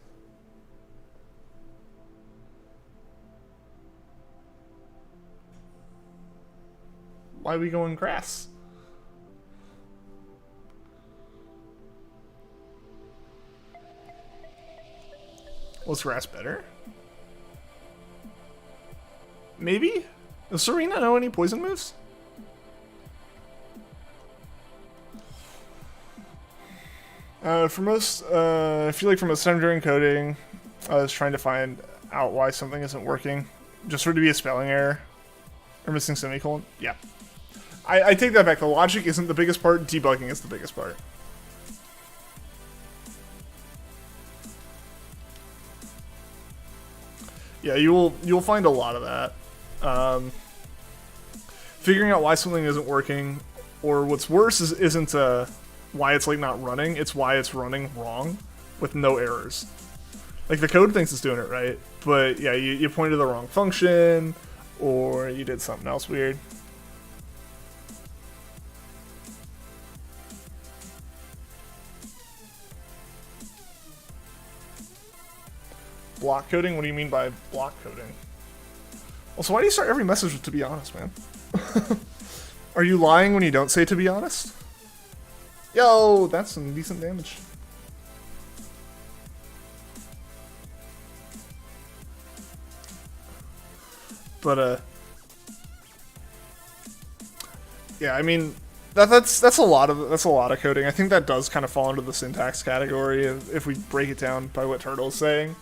Why are we going grass? Was grass better? Maybe? Does Serena know any poison moves? I feel like for most time during coding, I was trying to find out why something isn't working. Just for it to be a spelling error. Or missing semicolon. Yeah. I take that back. The logic isn't the biggest part, debugging is the biggest part. Yeah, you'll find a lot of that. Figuring out why something isn't working, or what's worse isn't why it's like not running, it's why it's running wrong with no errors. Like the code thinks it's doing it right, but yeah, you pointed to the wrong function, or you did something else weird. Block coding? What do you mean by block coding? Also, why do you start every message with "to be honest," man? Are you lying when you don't say "to be honest"? Yo, that's some decent damage. But yeah, I mean that's a lot of coding. I think that does kind of fall into the syntax category if we break it down by what Turtle's saying.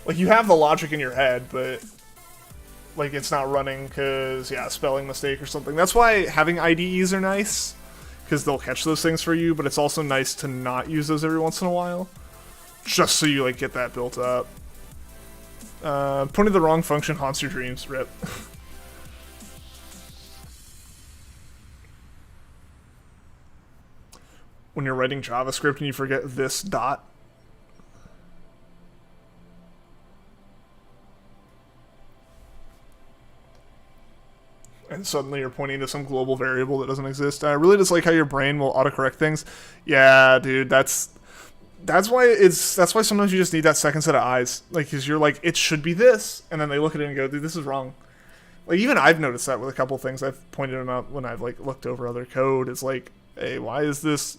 Like, you have the logic in your head, but like it's not running because, yeah, spelling mistake or something. That's why having IDEs are nice, because they'll catch those things for you, but it's also nice to not use those every once in a while, just so you like get that built up. Pointing the wrong function haunts your dreams. RIP. When you're writing JavaScript and you forget this dot. and suddenly you're pointing to some global variable that doesn't exist. I really just like how your brain will autocorrect things. Yeah, dude, that's why sometimes you just need that second set of eyes. Like, cause you're like, it should be this, and then they look at it and go, dude, this is wrong. Like, even I've noticed that with a couple things. I've pointed them out when I've like looked over other code. It's like, hey, why is this?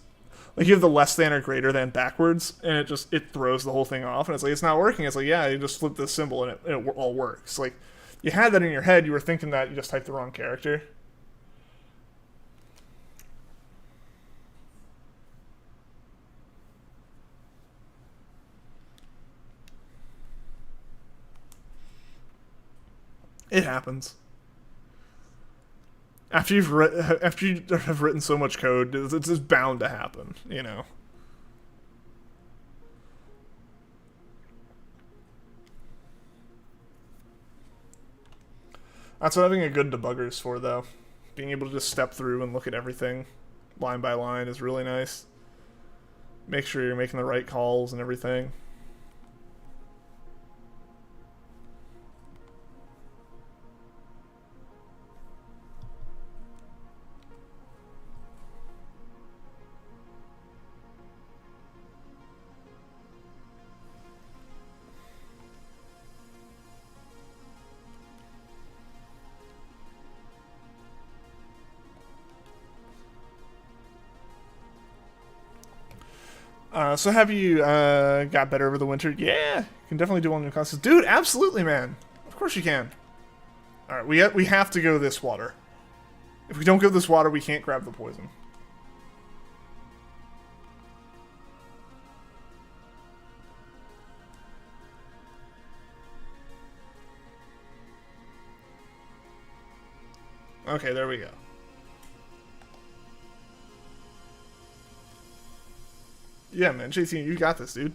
Like, you have the less than or greater than backwards, and it throws the whole thing off, and it's like, it's not working. It's like, yeah, you just flip this symbol and it all works. Like, you had that in your head. You were thinking that you just typed the wrong character. It happens. After after you have written so much code, it's just bound to happen, you know. That's what having a good debugger is for, though. Being able to just step through and look at everything line by line is really nice. Make sure you're making the right calls and everything. So have you got better over the winter? Yeah, you can definitely do one in your classes. Dude, absolutely, man. Of course you can. All right, we have to go this water. If we don't go this water, we can't grab the poison. Okay, there we go. Yeah, man, JT, you got this, dude.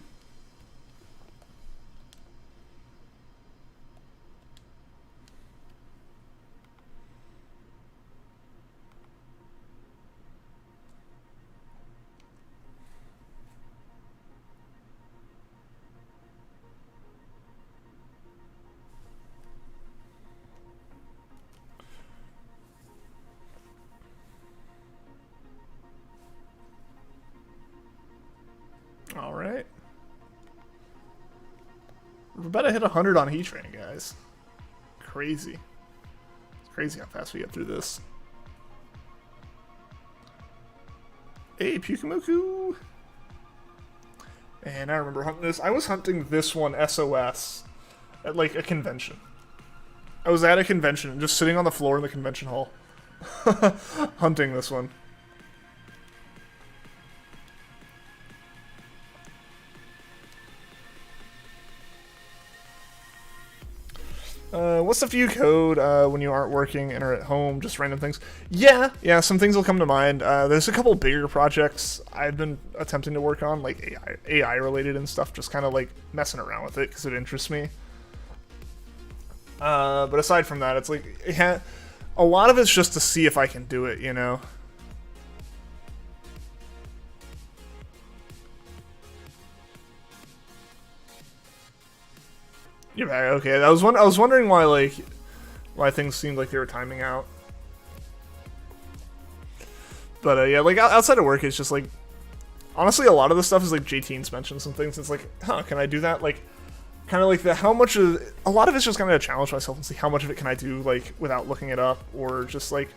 All right. We're about to hit 100 on Heatran, guys. Crazy. It's crazy how fast we get through this. Hey, Pukamuku! And I remember hunting this. I was hunting this one, SOS, at like a convention. I was at a convention, just sitting on the floor in the convention hall, hunting this one. What's the few code when you aren't working and are at home? Just random things. Yeah, some things will come to mind. There's a couple bigger projects I've been attempting to work on, like AI related and stuff, just kind of like messing around with it because it interests me. But aside from that, it's like a lot of it's just to see if I can do it, you know? You're back. Okay, I was wondering why things seemed like they were timing out. But yeah, like outside of work, it's just like honestly, a lot of the stuff is like JT's mentioned some things. It's like, can I do that? Like, kind of like how much of a lot of it's just kind of to challenge myself and see how much of it can I do like without looking it up, or just like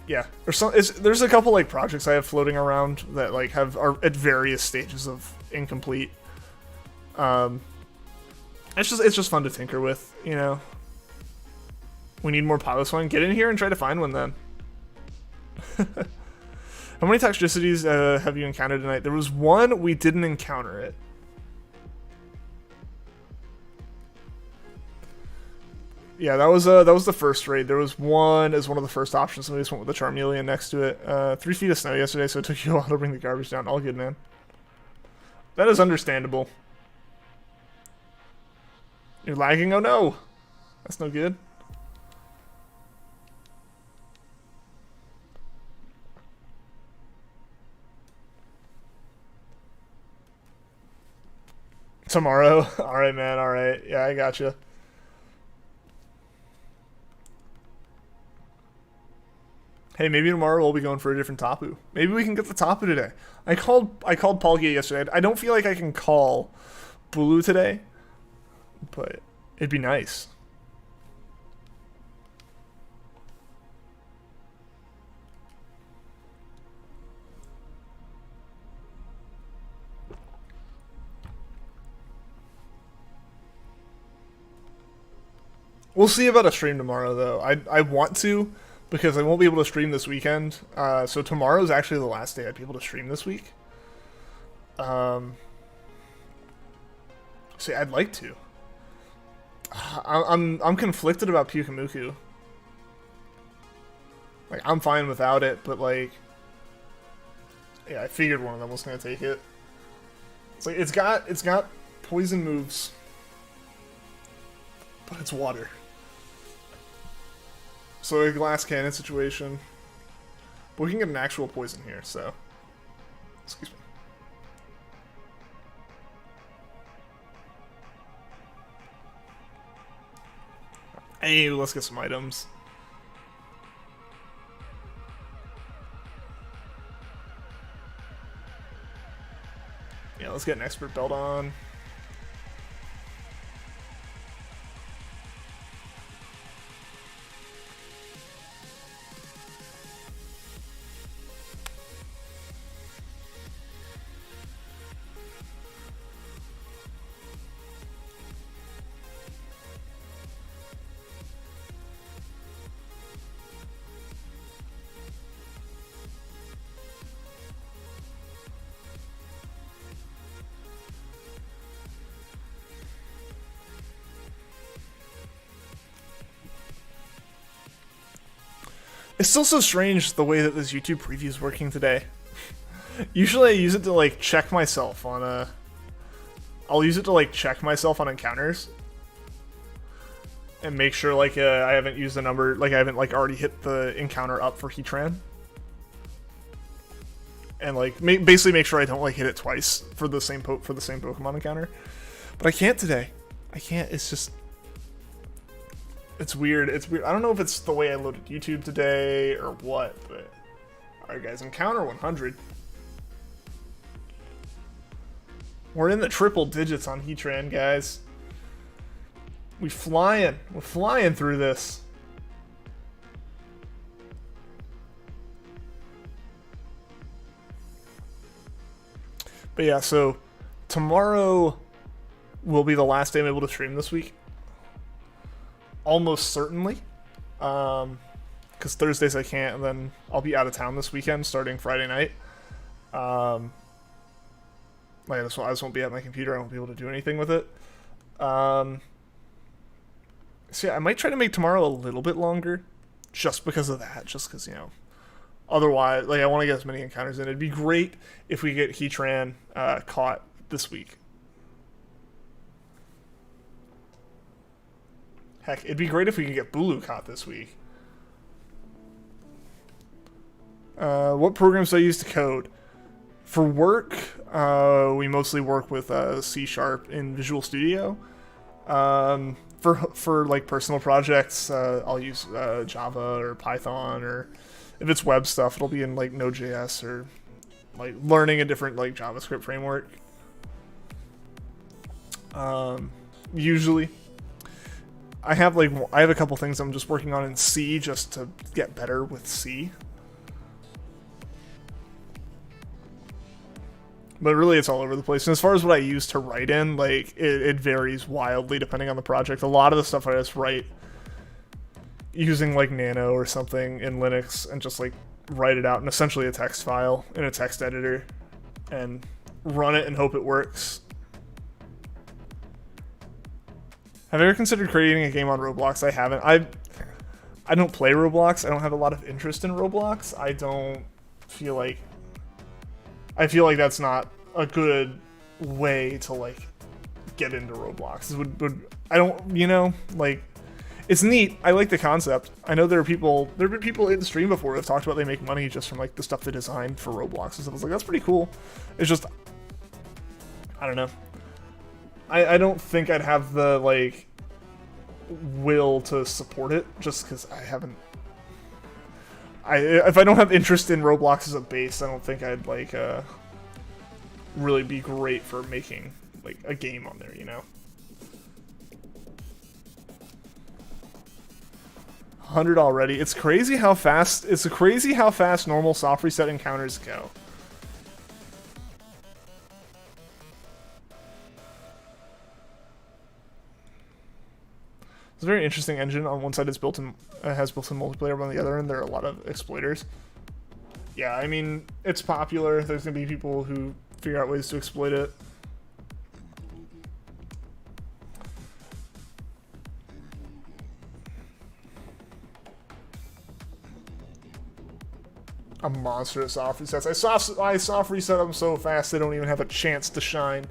yeah, or there's a couple like projects I have floating around that like are at various stages of incomplete. It's just fun to tinker with, you know. We need more pilots. One, get in here and try to find one then. How many toxicities have you encountered tonight? There was one, we didn't encounter it. Yeah, that was the first raid. There was one as one of the first options. Somebody just went with the Charmeleon next to it. 3 feet of snow yesterday, so it took you a while to bring the garbage down. All good, man. That is understandable. You're lagging? Oh no! That's no good. Tomorrow? Alright, man, alright. Yeah, I gotcha. Hey, maybe tomorrow we'll be going for a different TAPU. Maybe we can get the TAPU today. I called Palkia yesterday. I don't feel like I can call BULU today, but it'd be nice. We'll see about a stream tomorrow, though. I want to, because I won't be able to stream this weekend. So tomorrow is actually the last day I'd be able to stream this week. See, I'd like to. I'm conflicted about Pyukumuku. Like, I'm fine without it, but like, yeah, I figured one of them was gonna take it. It's like it's got poison moves, but it's water. So a glass cannon situation. But we can get an actual poison here, so. Excuse me. Hey, let's get some items. Yeah, let's get an expert belt on. It's still so strange the way that this YouTube preview is working today. Usually I use it to like check myself on I'll use it to like check myself on encounters and make sure like I haven't used the number, like I haven't like already hit the encounter up for Heatran, and like basically make sure I don't like hit it twice for the same Pokemon encounter. But I can't today. I can't. It's just. It's weird. It's weird. I don't know if it's the way I loaded YouTube today or what, but... Alright guys, encounter 100. We're in the triple digits on Heatran, guys. We're flying through this. But yeah, so... Tomorrow will be the last day I'm able to stream this week. Almost certainly, because Thursdays I can't, and then I'll be out of town this weekend starting Friday night. Like I just won't be at my computer. I won't be able to do anything with it. So yeah, I might try to make tomorrow a little bit longer, just because of that. Just because, you know, otherwise, like I want to get as many encounters in. It'd be great if we get Heatran caught this week. Heck, it'd be great if we could get BULU caught this week. What programs do I use to code? For work, we mostly work with C# in Visual Studio. For like personal projects, I'll use Java or Python, or if it's web stuff, it'll be in like Node.js or like learning a different like JavaScript framework. Usually. I have a couple things I'm just working on in C just to get better with C. But really it's all over the place. And as far as what I use to write in, like it varies wildly depending on the project. A lot of the stuff I just write using like Nano or something in Linux and just like write it out in essentially a text file in a text editor and run it and hope it works. Have you ever considered creating a game on Roblox? I haven't. I don't play Roblox. I don't have a lot of interest in Roblox. I feel like that's not a good way to like get into Roblox. I don't, you know, like it's neat. I like the concept. I know there have been people in the stream before who have talked about they make money just from like the stuff they designed for Roblox and stuff. I was like, that's pretty cool. It's just, I don't know. I don't think I'd have the like will to support it just because if I don't have interest in Roblox as a base, I don't think I'd like really be great for making like a game on there, you know. 100 already. It's crazy how fast. It's crazy how fast normal soft reset encounters go. It's a very interesting engine. On one side, it's built in has built-in multiplayer, but on the other end, there are a lot of exploiters. Yeah, I mean, it's popular. There's gonna be people who figure out ways to exploit it. A monster at soft resets. I soft reset them so fast they don't even have a chance to shine.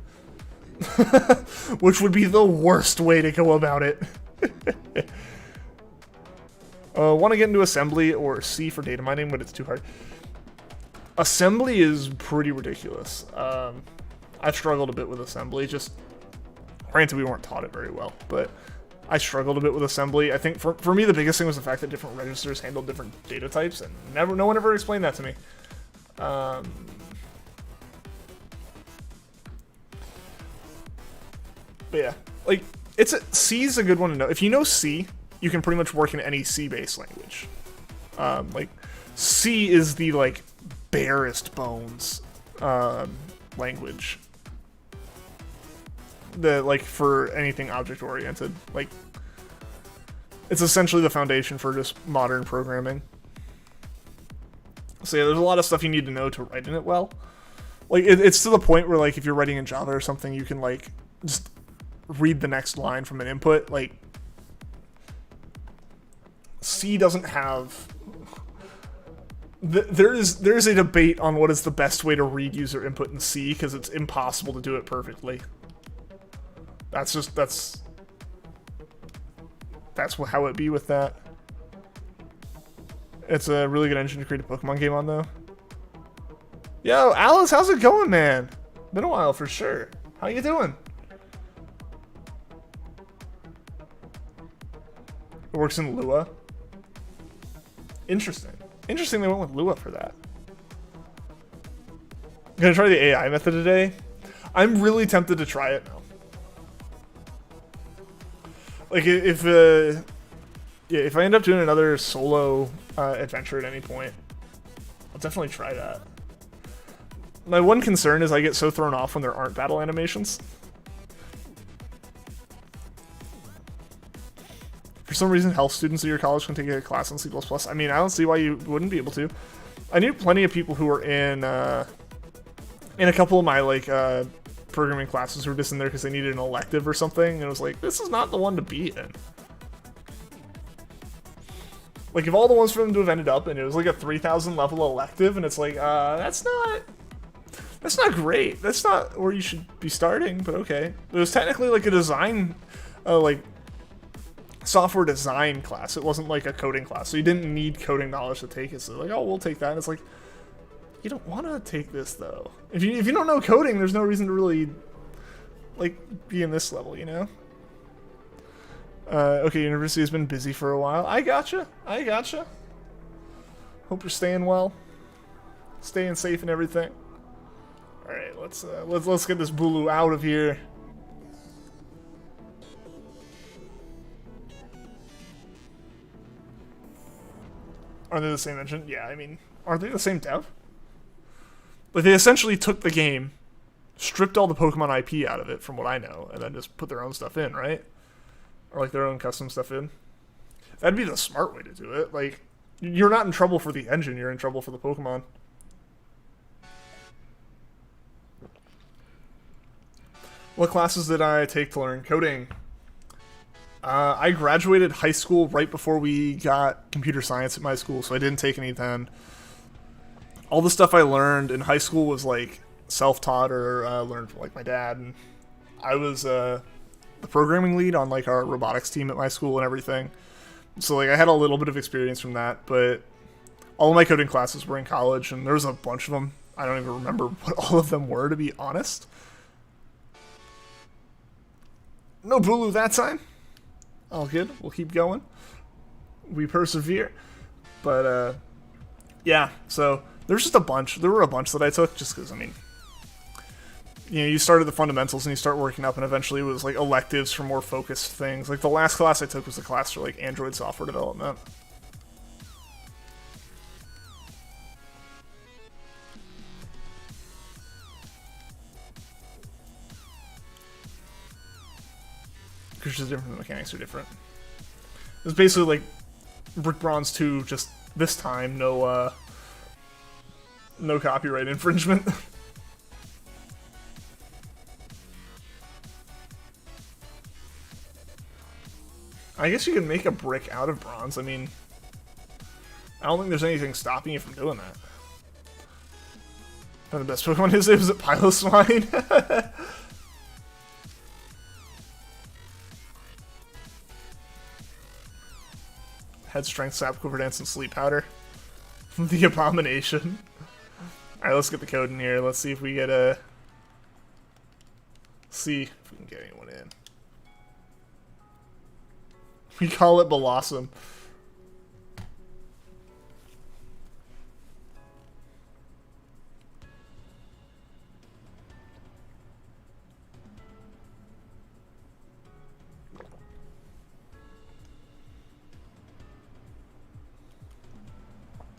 Which would be the worst way to go about it. Want to get into assembly or C for data mining, but it's too hard. Assembly is pretty ridiculous. I've struggled a bit with assembly. Just granted, we weren't taught it very well, but I struggled a bit with assembly. I think for me, the biggest thing was the fact that different registers handled different data types, and no one ever explained that to me. But yeah, like C is a good one to know. If you know C, you can pretty much work in any C-based language. Like C is the like barest bones language. Like for anything object oriented, like it's essentially the foundation for just modern programming. So yeah, there's a lot of stuff you need to know to write in it well. Like it's to the point where like if you're writing in Java or something, you can like just read the next line from an input. Like C doesn't have. There's a debate on what is the best way to read user input in C because it's impossible to do it perfectly. That's how it be with that. It's a really good engine to create a Pokemon game on, though. Yo, Alice, how's it going, man? Been a while for sure. How you doing? It works in Lua. Interesting. Interesting they went with Lua for that. I'm gonna try the AI method today. I'm really tempted to try it now. Like if I end up doing another solo adventure at any point, I'll definitely try that. My one concern is I get so thrown off when there aren't battle animations. For some reason, health students at your college can take a class in C++. I mean, I don't see why you wouldn't be able to. I knew plenty of people who were in a couple of my like programming classes who were just in there because they needed an elective or something, and it was like, this is not the one to be in. Like, if all the ones for them to have ended up and it was like a 3,000 level elective, and it's like, that's not great. That's not where you should be starting, but okay. It was technically like a design, like software design class. It wasn't like a coding class, so you didn't need coding knowledge to take it. So like, oh, we'll take that. And it's like, you don't want to take this though. If you don't know coding, there's no reason to really like be in this level, you know. Okay, university has been busy for a while. I gotcha. Hope you're staying well, staying safe and everything. All right, let's get this BULU out of here. Are they the same engine? Yeah, I mean, aren't they the same dev? Like, they essentially took the game, stripped all the Pokemon IP out of it, from what I know, and then just put their own stuff in, right? Or, like, their own custom stuff in. That'd be the smart way to do it. Like, you're not in trouble for the engine, you're in trouble for the Pokemon. What classes did I take to learn coding? I graduated high school right before we got computer science at my school, so I didn't take any then. All the stuff I learned in high school was like self-taught or learned from like my dad. And I was the programming lead on like our robotics team at my school and everything. So like I had a little bit of experience from that, but all of my coding classes were in college, and there was a bunch of them. I don't even remember what all of them were, to be honest. No BULU that time. All good. We'll keep going. We persevere. But Yeah, so there's just a bunch. There were a bunch that I took just because, I mean, you know, you started the fundamentals and you start working up, and eventually it was like electives for more focused things. Like the last class I took was a class for like Android software development. Because it's different, the mechanics are different. It was basically like Brick Bronze 2, just this time, no copyright infringement. I guess you can make a brick out of bronze. I mean, I don't think there's anything stopping you from doing that. And the best Pokemon is it was at Piloswine. Head strength, sap, quiver dance, and sleep powder. The abomination. Alright, let's get the code in here. Let's see if we get a. See if we can get anyone in. We call it Blossom.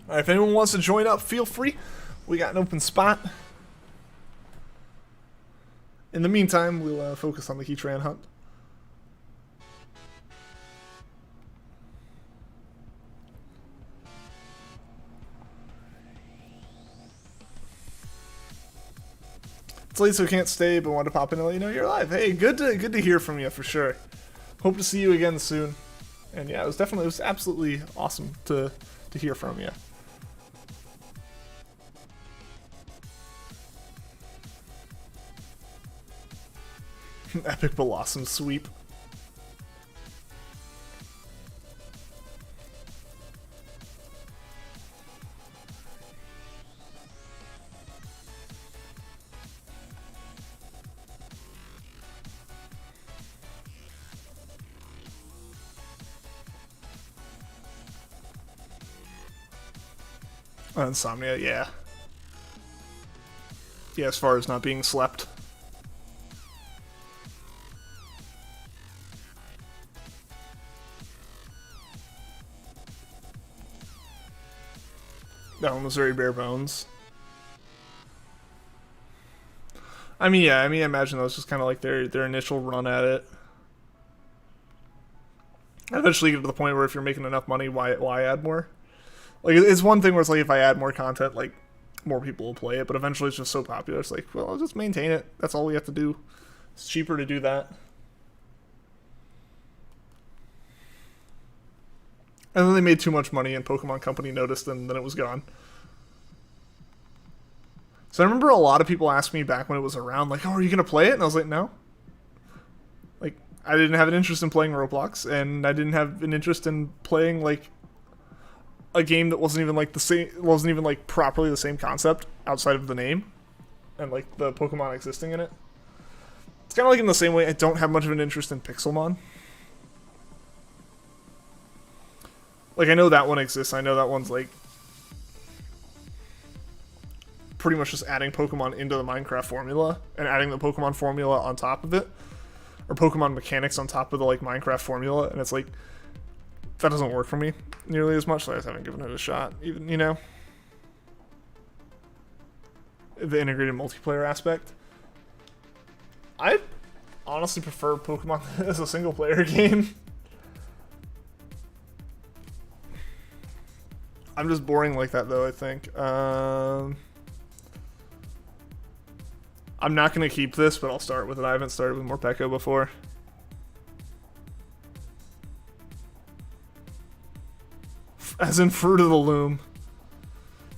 Alright, if anyone wants to join up, feel free. We got an open spot. In the meantime, we'll focus on the Heatran hunt. It's late, so we can't stay, but want to pop in and let you know you're alive. Hey, good to hear from you for sure. Hope to see you again soon. And yeah, it was absolutely awesome to hear from you. Epic Blossom sweep. Insomnia, yeah. Yeah, as far as not being slept. That one was very bare bones. I mean, yeah, I imagine that was just kind of like their initial run at it. Eventually get to the point where if you're making enough money, why add more? Like, it's one thing where it's like, if I add more content, like, more people will play it, but eventually it's just so popular, it's like, well, I'll just maintain it. That's all we have to do. It's cheaper to do that. And then they made too much money and Pokemon Company noticed and then it was gone. So I remember a lot of people asked me back when it was around, like, oh, are you going to play it? And I was like, no. Like, I didn't have an interest in playing Roblox, and I didn't have an interest in playing, like, a game that wasn't even, like, properly the same concept outside of the name and, like, the Pokemon existing in it. It's kind of like in the same way I don't have much of an interest in Pixelmon. Like, I know that one exists. I know that one's, like, pretty much just adding Pokemon into the Minecraft formula and adding the Pokemon formula on top of it. Or Pokemon mechanics on top of the, like, Minecraft formula. And it's like, that doesn't work for me nearly as much. So I just haven't given it a shot, even, you know? The integrated multiplayer aspect. I honestly prefer Pokemon as a single-player game. I'm just boring like that, though, I think. I'm not going to keep this, but I'll start with it. I haven't started with Morpeko before. As in Fruit of the Loom.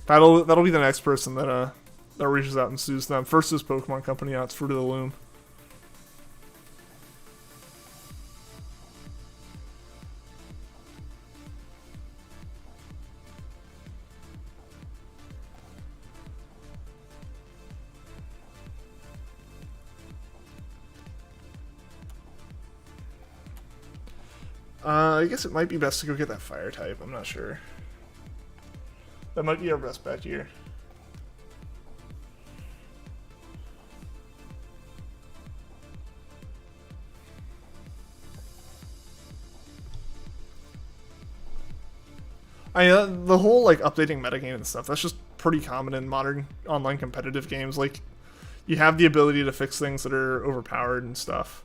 That'll be the next person that reaches out and sues them. First is Pokemon Company, now it's Fruit of the Loom. I guess it might be best to go get that fire type. I'm not sure. That might be our best bet here. The whole like updating metagame and stuff, that's just pretty common in modern online competitive games. Like, you have the ability to fix things that are overpowered and stuff.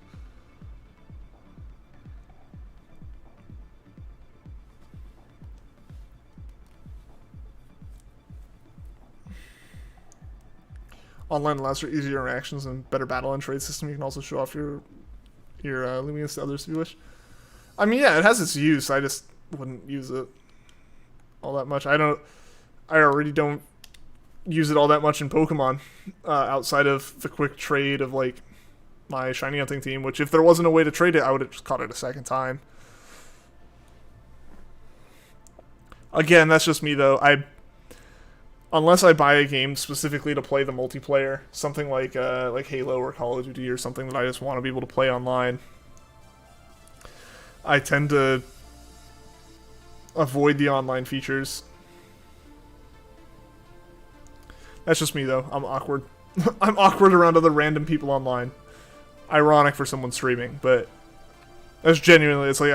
Online allows for easier interactions and better battle and trade system. You can also show off your Lumious to others if you wish. I mean, yeah, it has its use. I just wouldn't use it all that much. I already don't use it all that much in Pokemon, outside of the quick trade of like my shiny hunting team, which if there wasn't a way to trade it, I would have just caught it a second time. Again, that's just me though. Unless I buy a game specifically to play the multiplayer, something like Halo or Call of Duty or something that I just want to be able to play online, I tend to avoid the online features. That's just me though. I'm awkward. I'm awkward around other random people online. Ironic for someone streaming, but that's genuinely, it's like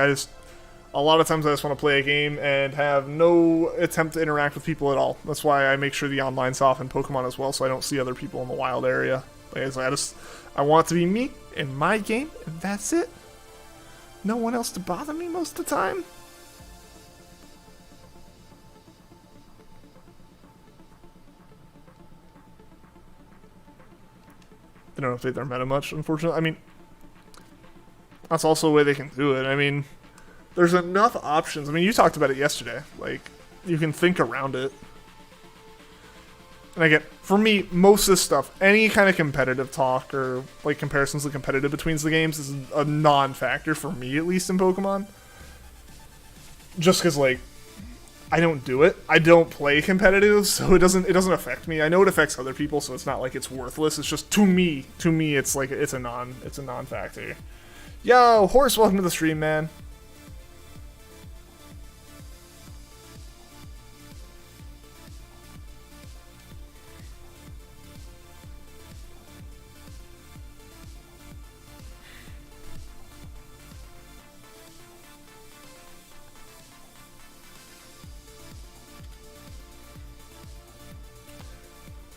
a lot of times I just want to play a game and have no attempt to interact with people at all. That's why I make sure the online's off in Pokemon as well, so I don't see other people in the wild area. Like, I want it to be me in my game, and that's it. No one else to bother me most of the time. They don't update their meta much, unfortunately. I mean, that's also a way they can do it. I mean, there's enough options. I mean, you talked about it yesterday. Like, you can think around it. And again, for me, most of this stuff, any kind of competitive talk or like comparisons to competitive between the games is a non-factor for me, at least in Pokemon. Just because, like, I don't do it. I don't play competitive, so it doesn't affect me. I know it affects other people, so it's not like it's worthless. It's just to me, it's like it's a non-factor. Yo, Horse, welcome to the stream, man.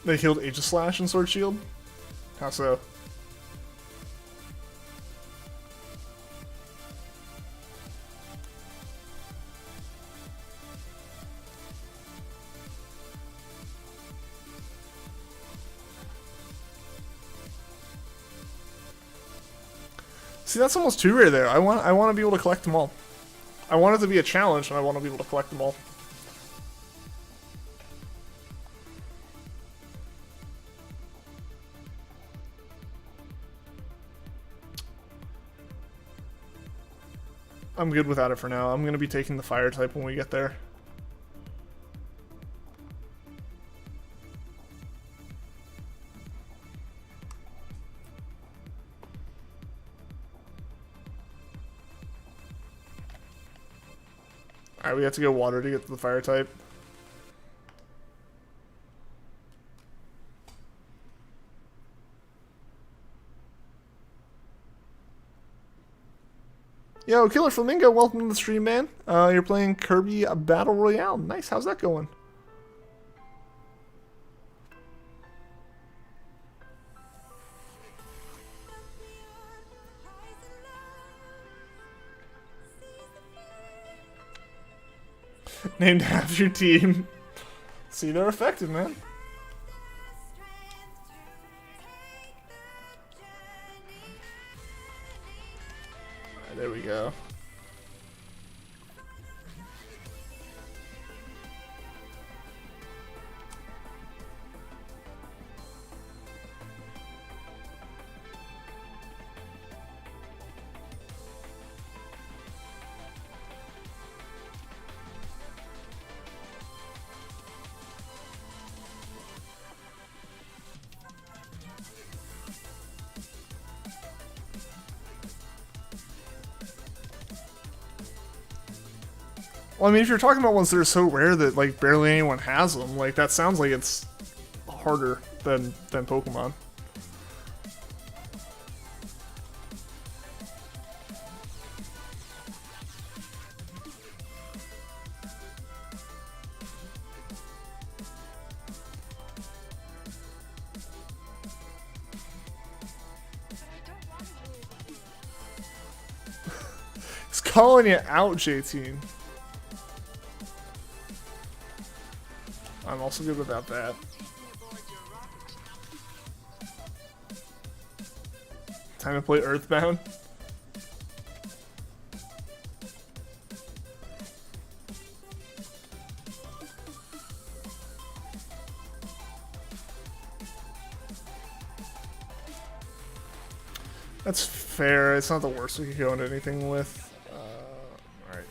They healed Aegislash and Sword Shield? How so? See, that's almost too rare there. I want to be able to collect them all. I want it to be a challenge, and I want to be able to collect them all. I'm good without it for now. I'm going to be taking the fire type when we get there. Alright, we have to go water to get to the fire type. Yo, Killer Flamingo, welcome to the stream, man. You're playing Kirby Battle Royale. Nice, how's that going? Named half your team. See, they're effective, man. Alright, there we go. Well, I mean, if you're talking about ones that are so rare that like barely anyone has them, like that sounds like it's harder than Pokemon. He's calling you out, JT. I'm also good without that. Time to play Earthbound. That's fair. It's not the worst we could go into anything with. Alright.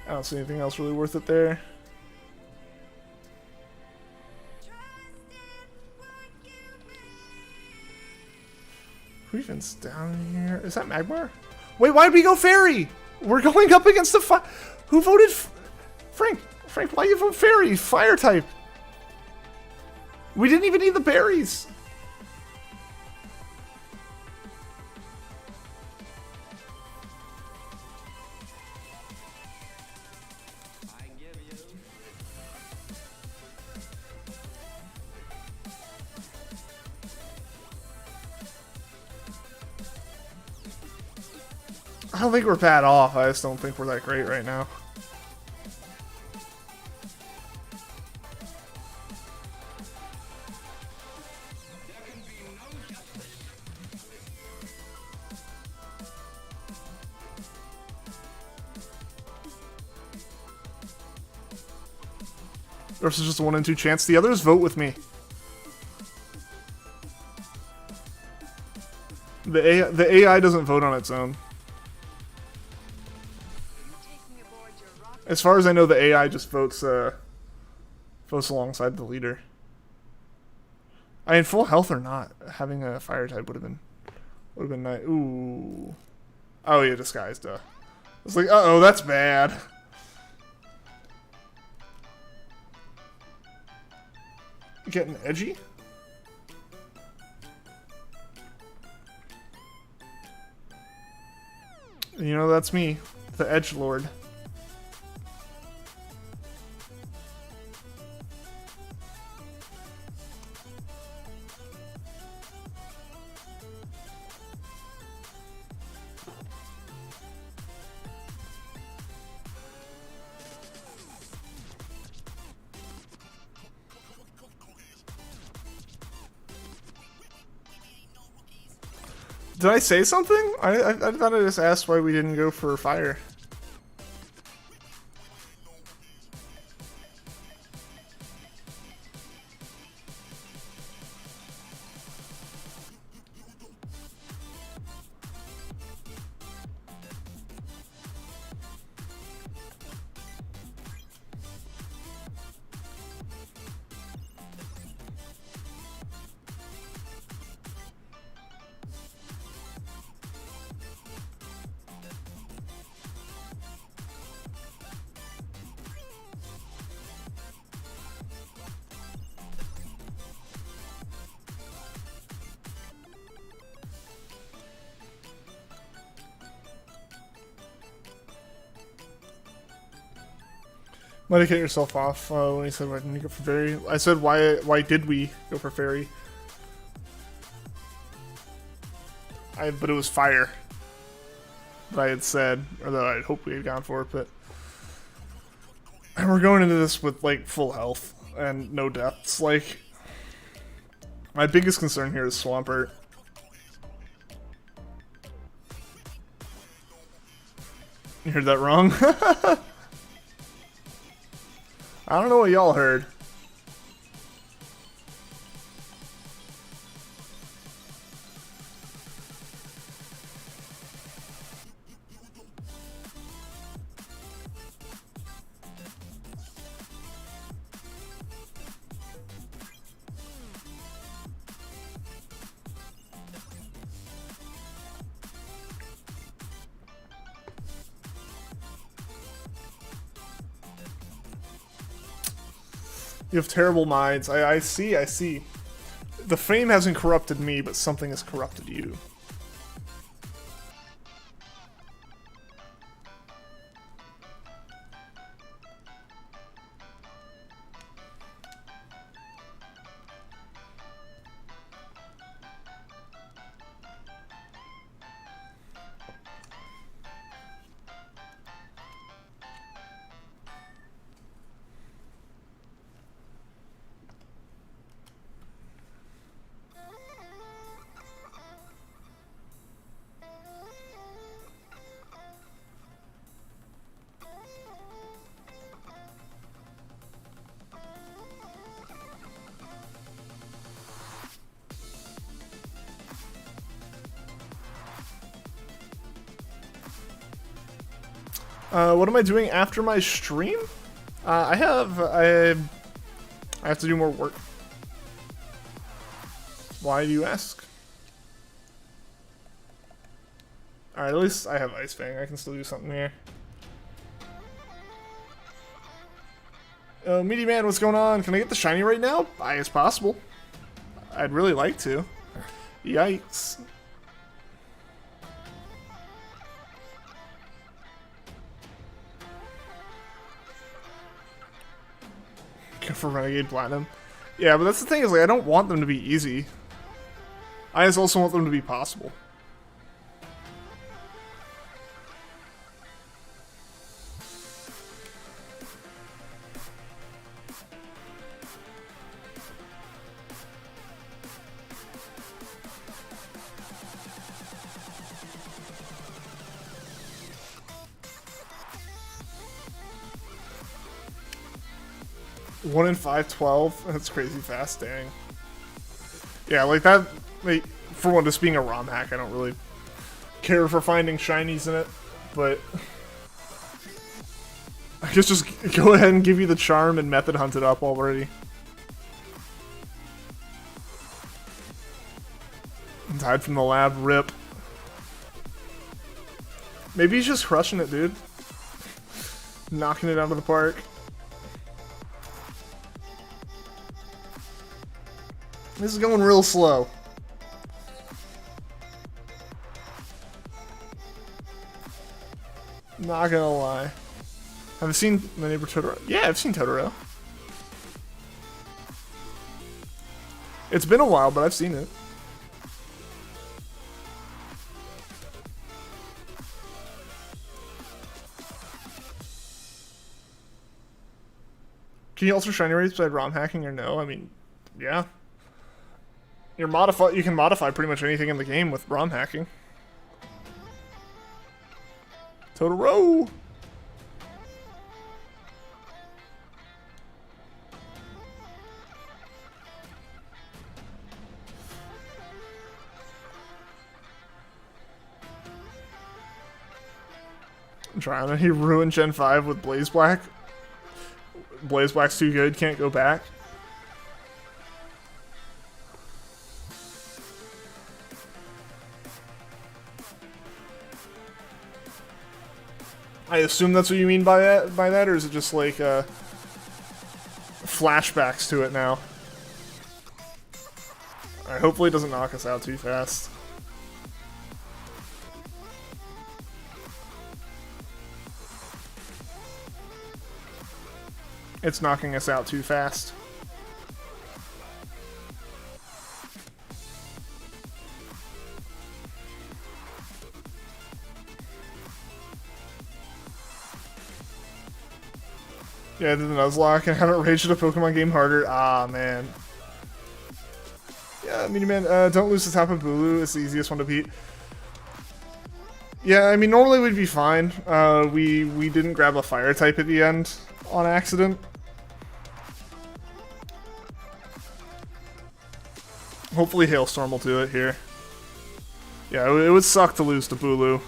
I don't see anything else really worth it there. Who even's down here? Is that Magmar? Wait, why did we go Fairy? We're going up against the Who voted Frank? Frank, why you vote Fairy? Fire type. We didn't even need the berries. I don't think we're bad off. I just don't think we're that great right now. This is just a 1 in 2 chance. The others vote with me. The AI doesn't vote on its own. As far as I know, the AI just votes alongside the leader. I mean, full health or not, having a fire type would have been nice. Ooh. Oh yeah, disguised. It's like, uh-oh, that's bad. Getting edgy? You know, that's me, the edgelord. Did I say something? I thought I just asked why we didn't go for fire. Medicate yourself off when he said why didn't you go for fairy. I said why did we go for fairy? But it was fire that I had said, or that I had hoped we had gone for, but and we're going into this with like full health and no deaths. Like, my biggest concern here is Swampert. You heard that wrong? I don't know what y'all heard. You have terrible minds. I see, I see. The fame hasn't corrupted me, but something has corrupted you. What am I doing after my stream? I have to do more work. Why do you ask? Alright, at least I have Ice Fang. I can still do something here. Meaty Man, what's going on? Can I get the shiny right now? It's possible. I'd really like to. Yikes. For Renegade Platinum. Yeah, but that's the thing is, like, I don't want them to be easy. I just also want them to be possible. One in 512. That's crazy fast, dang. Yeah, like that. Like, for one, just being a ROM hack, I don't really care for finding shinies in it, but I guess just go ahead and give you the charm and method hunt it up already. Died from the lab, rip. Maybe he's just crushing it, dude. Knocking it out of the park. This is going real slow. Not gonna lie. Have you seen My Neighbor Totoro? Yeah, I've seen Totoro. It's been a while, but I've seen it. Can you alter shiny rates beside ROM hacking or no? I mean, yeah. You can modify pretty much anything in the game with ROM hacking. Totoro! I'm trying to. He ruined Gen 5 with Blaze Black. Blaze Black's too good, can't go back. I assume that's what you mean by that, or is it just like flashbacks to it now? Alright, hopefully it doesn't knock us out too fast. It's knocking us out too fast. Yeah, I did the Nuzlocke and haven't raged at a Pokemon game harder. Ah, man. Yeah, Meaty Man, don't lose the TAPU BULU. It's the easiest one to beat. Yeah, I mean, normally we'd be fine. We didn't grab a fire type at the end on accident. Hopefully Hailstorm will do it here. Yeah, it would suck to lose to BULU.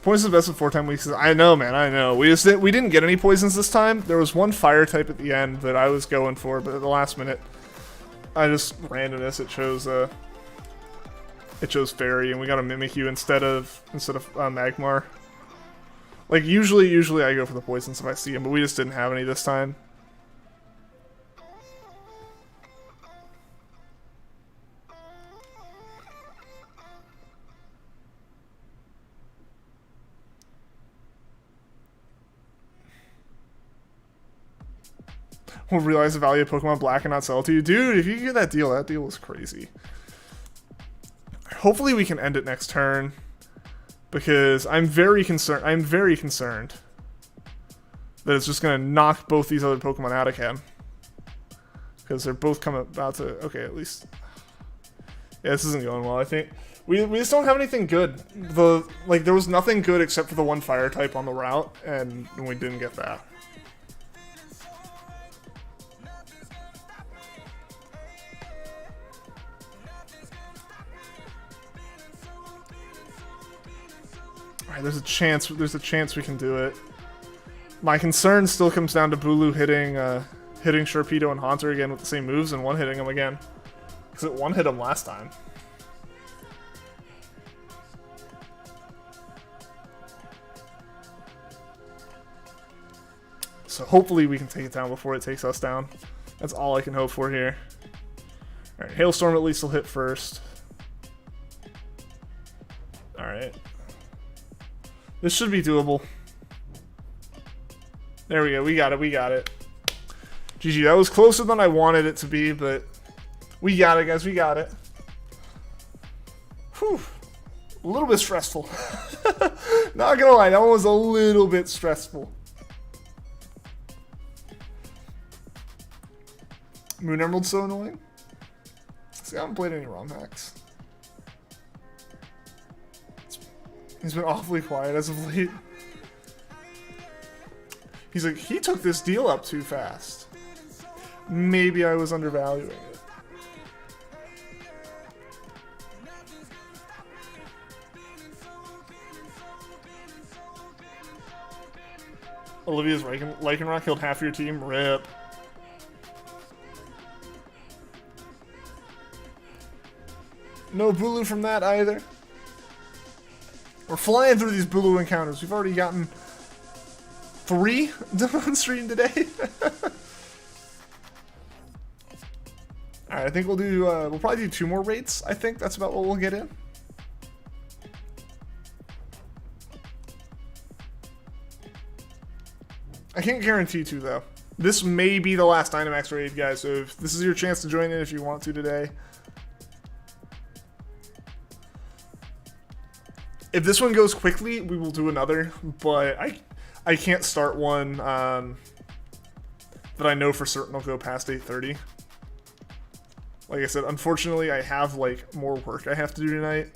Poison's best of 4-time weeks. I know, man. I know. We didn't get any poisons this time. There was one fire type at the end that I was going for, but at the last minute, I just randomness. It chose it chose Fairy, and we got a Mimikyu instead of Magmar. Like, usually I go for the poisons if I see him, but we just didn't have any this time. We'll realize the value of Pokemon Black and not sell it to you. Dude, if you get that deal was crazy. Hopefully we can end it next turn, because I'm very concerned that it's just going to knock both these other Pokemon out of him. Because they're both about to... Okay, at least... Yeah, this isn't going well, I think. We just don't have anything good. There was nothing good except for the one Fire type on the route, and we didn't get that. Alright, there's a chance we can do it. My concern still comes down to BULU hitting Sharpedo and Haunter again with the same moves and one-hitting him again. Because it one-hit him last time. So hopefully we can take it down before it takes us down. That's all I can hope for here. Alright, Hailstorm at least will hit first. Alright. This should be doable. There we go, we got it. GG, that was closer than I wanted it to be, but we got it, guys, we got it. Whew. A little bit stressful. Not gonna lie, that one was a little bit stressful. Moon Emerald's so annoying. See, I haven't played any ROM hacks. He's been awfully quiet as of late. He's like, he took this deal up too fast. Maybe I was undervaluing it. Olivia's Lycanroc killed half your team. RIP. No BULU from that either. We're flying through these BULU encounters. We've already gotten 3 on stream today. Alright, I think we'll do, we'll probably do 2 more rates. I think that's about what we'll get in. I can't guarantee 2 though. This may be the last Dynamax raid, guys, so if this is your chance to join in if you want to today. If this one goes quickly, we will do another, but I can't start one that I know for certain will go past 8:30. Like I said, unfortunately, I have like more work I have to do tonight.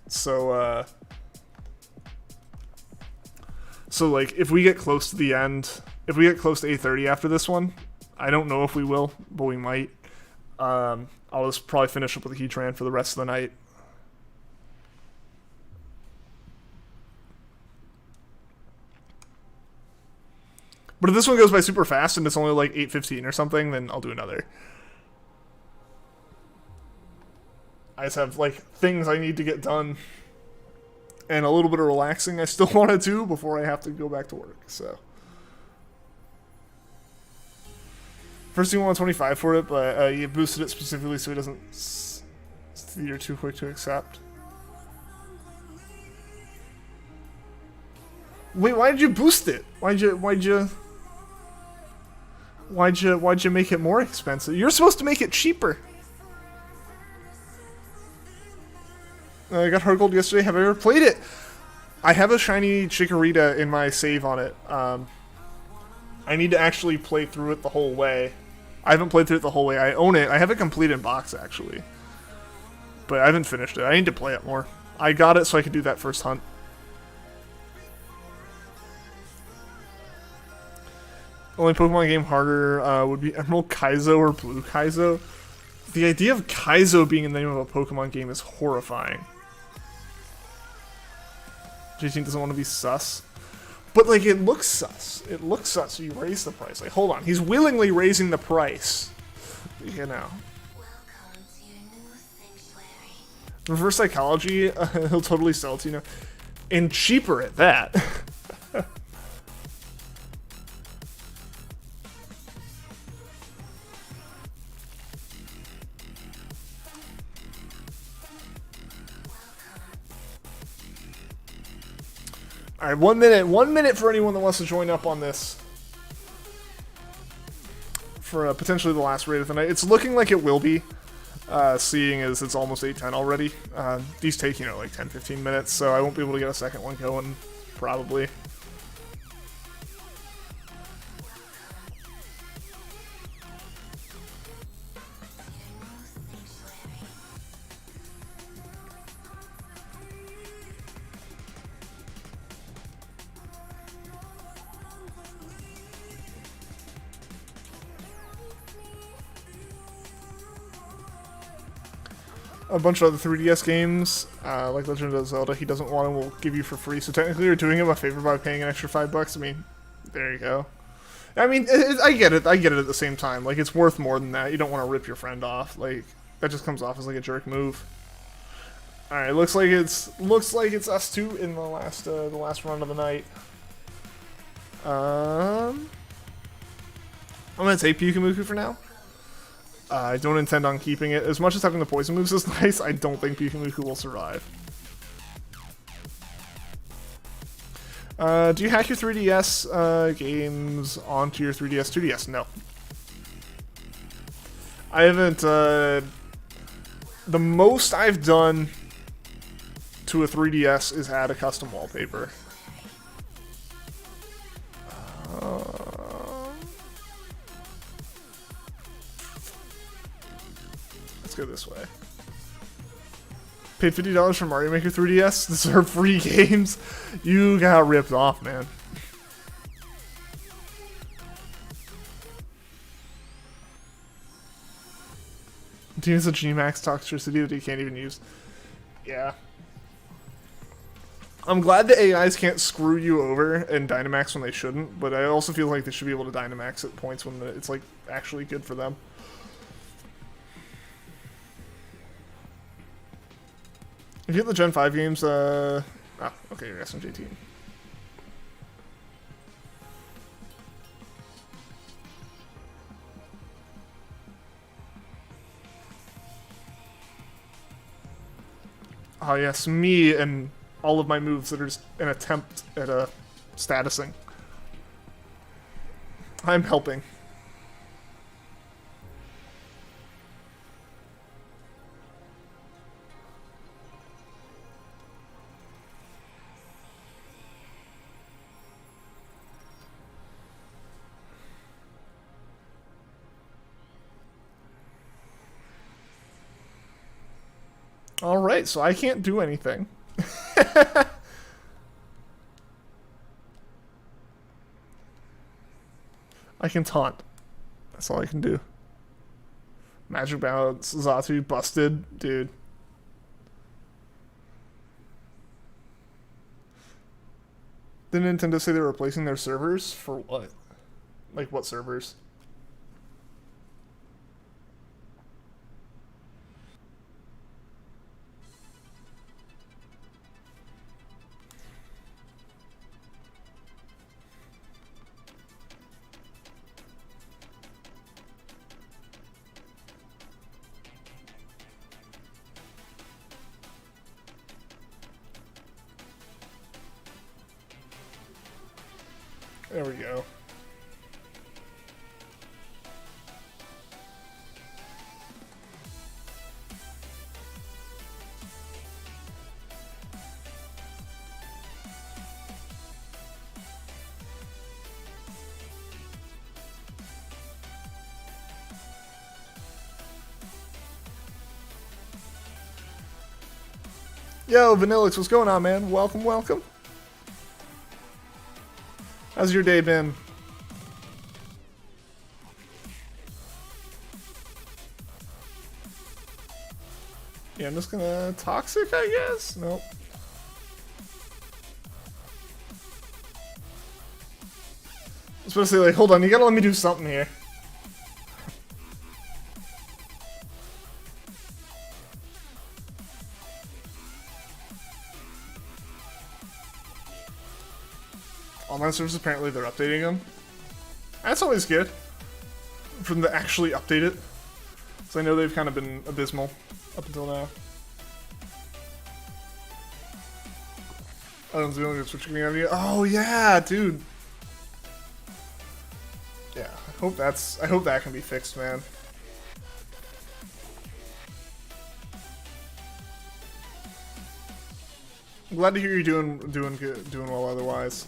So like if we get close to the end, if we get close to 8:30 after this one, I don't know if we will, but we might. I'll just probably finish up with the Heatran for the rest of the night. But if this one goes by super fast and it's only like 8:15 or something, then I'll do another. I just have like things I need to get done and a little bit of relaxing I still want to do before I have to go back to work. So first thing 125 for it, but you boosted it specifically so it doesn't you're too quick to accept. Wait, why did you boost it? Why'd you make it more expensive? You're supposed to make it cheaper. I got Hard Gold yesterday. Have I ever played it? I have a shiny Chikorita in my save on it. I need to actually play through it the whole way. I haven't played through it the whole way. I own it. I have it complete in box, actually. But I haven't finished it. I need to play it more. I got it so I could do that first hunt. Only Pokemon game harder would be Emerald Kaizo or Blue Kaizo. The idea of Kaizo being in the name of a Pokemon game is horrifying. JT doesn't want to be sus. But, like, it looks sus. It looks sus, so you raise the price. Like, hold on. He's willingly raising the price. You know. Reverse psychology, he'll totally sell it to you know. And cheaper at that. Alright, 1 minute. 1 minute for anyone that wants to join up on this. For potentially the last raid of the night. It's looking like it will be. Seeing as it's almost 8:10 already. These take, you know, like 10-15 minutes, so I won't be able to get a second one going, probably. A bunch of other 3DS games, like Legend of Zelda, he doesn't want and will give you for free. So technically, you're doing him a favor by paying an extra $5. I mean, there you go. I mean, I get it. I get it at the same time. Like, it's worth more than that. You don't want to rip your friend off. Like, that just comes off as like a jerk move. All right, looks like it's us two in the last run of the night. I'm gonna take Pyukumuku for now. I don't intend on keeping it. As much as having the poison moves is nice, I don't think Pyukumuku will survive. Do you hack your 3DS games onto your 3DS, 2DS? No. I haven't, the most I've done to a 3DS is add a custom wallpaper. Let's go this way. Paid $50 for Mario Maker 3DS? Deserve free games? You got ripped off, man. Demons of G-Max toxicity that he can't even use. Yeah. I'm glad the AIs can't screw you over and Dynamax when they shouldn't, but I also feel like they should be able to Dynamax at points when it's like actually good for them. If you hit the Gen 5 games, okay, you're SMJ team. Oh yes, me and all of my moves that are just an attempt at statusing. I'm helping. Alright, so I can't do anything. I can taunt. That's all I can do. Magic Bounce, Zatu, busted, dude. Did Nintendo say they were replacing their servers? For what? Like, what servers? There we go. Yo, Vanillix, what's going on, man? Welcome, welcome. How's your day been? Yeah, I'm just gonna toxic, I guess? Nope. I was supposed to say, like, hold on, you gotta let me do something here. Online servers, apparently they're updating them. That's always good. For them to actually update it. So I know they've kind of been abysmal up until now. I don't know if switching idea. Oh yeah, dude. Yeah, I hope that can be fixed, man. I'm glad to hear you're doing good, doing well otherwise.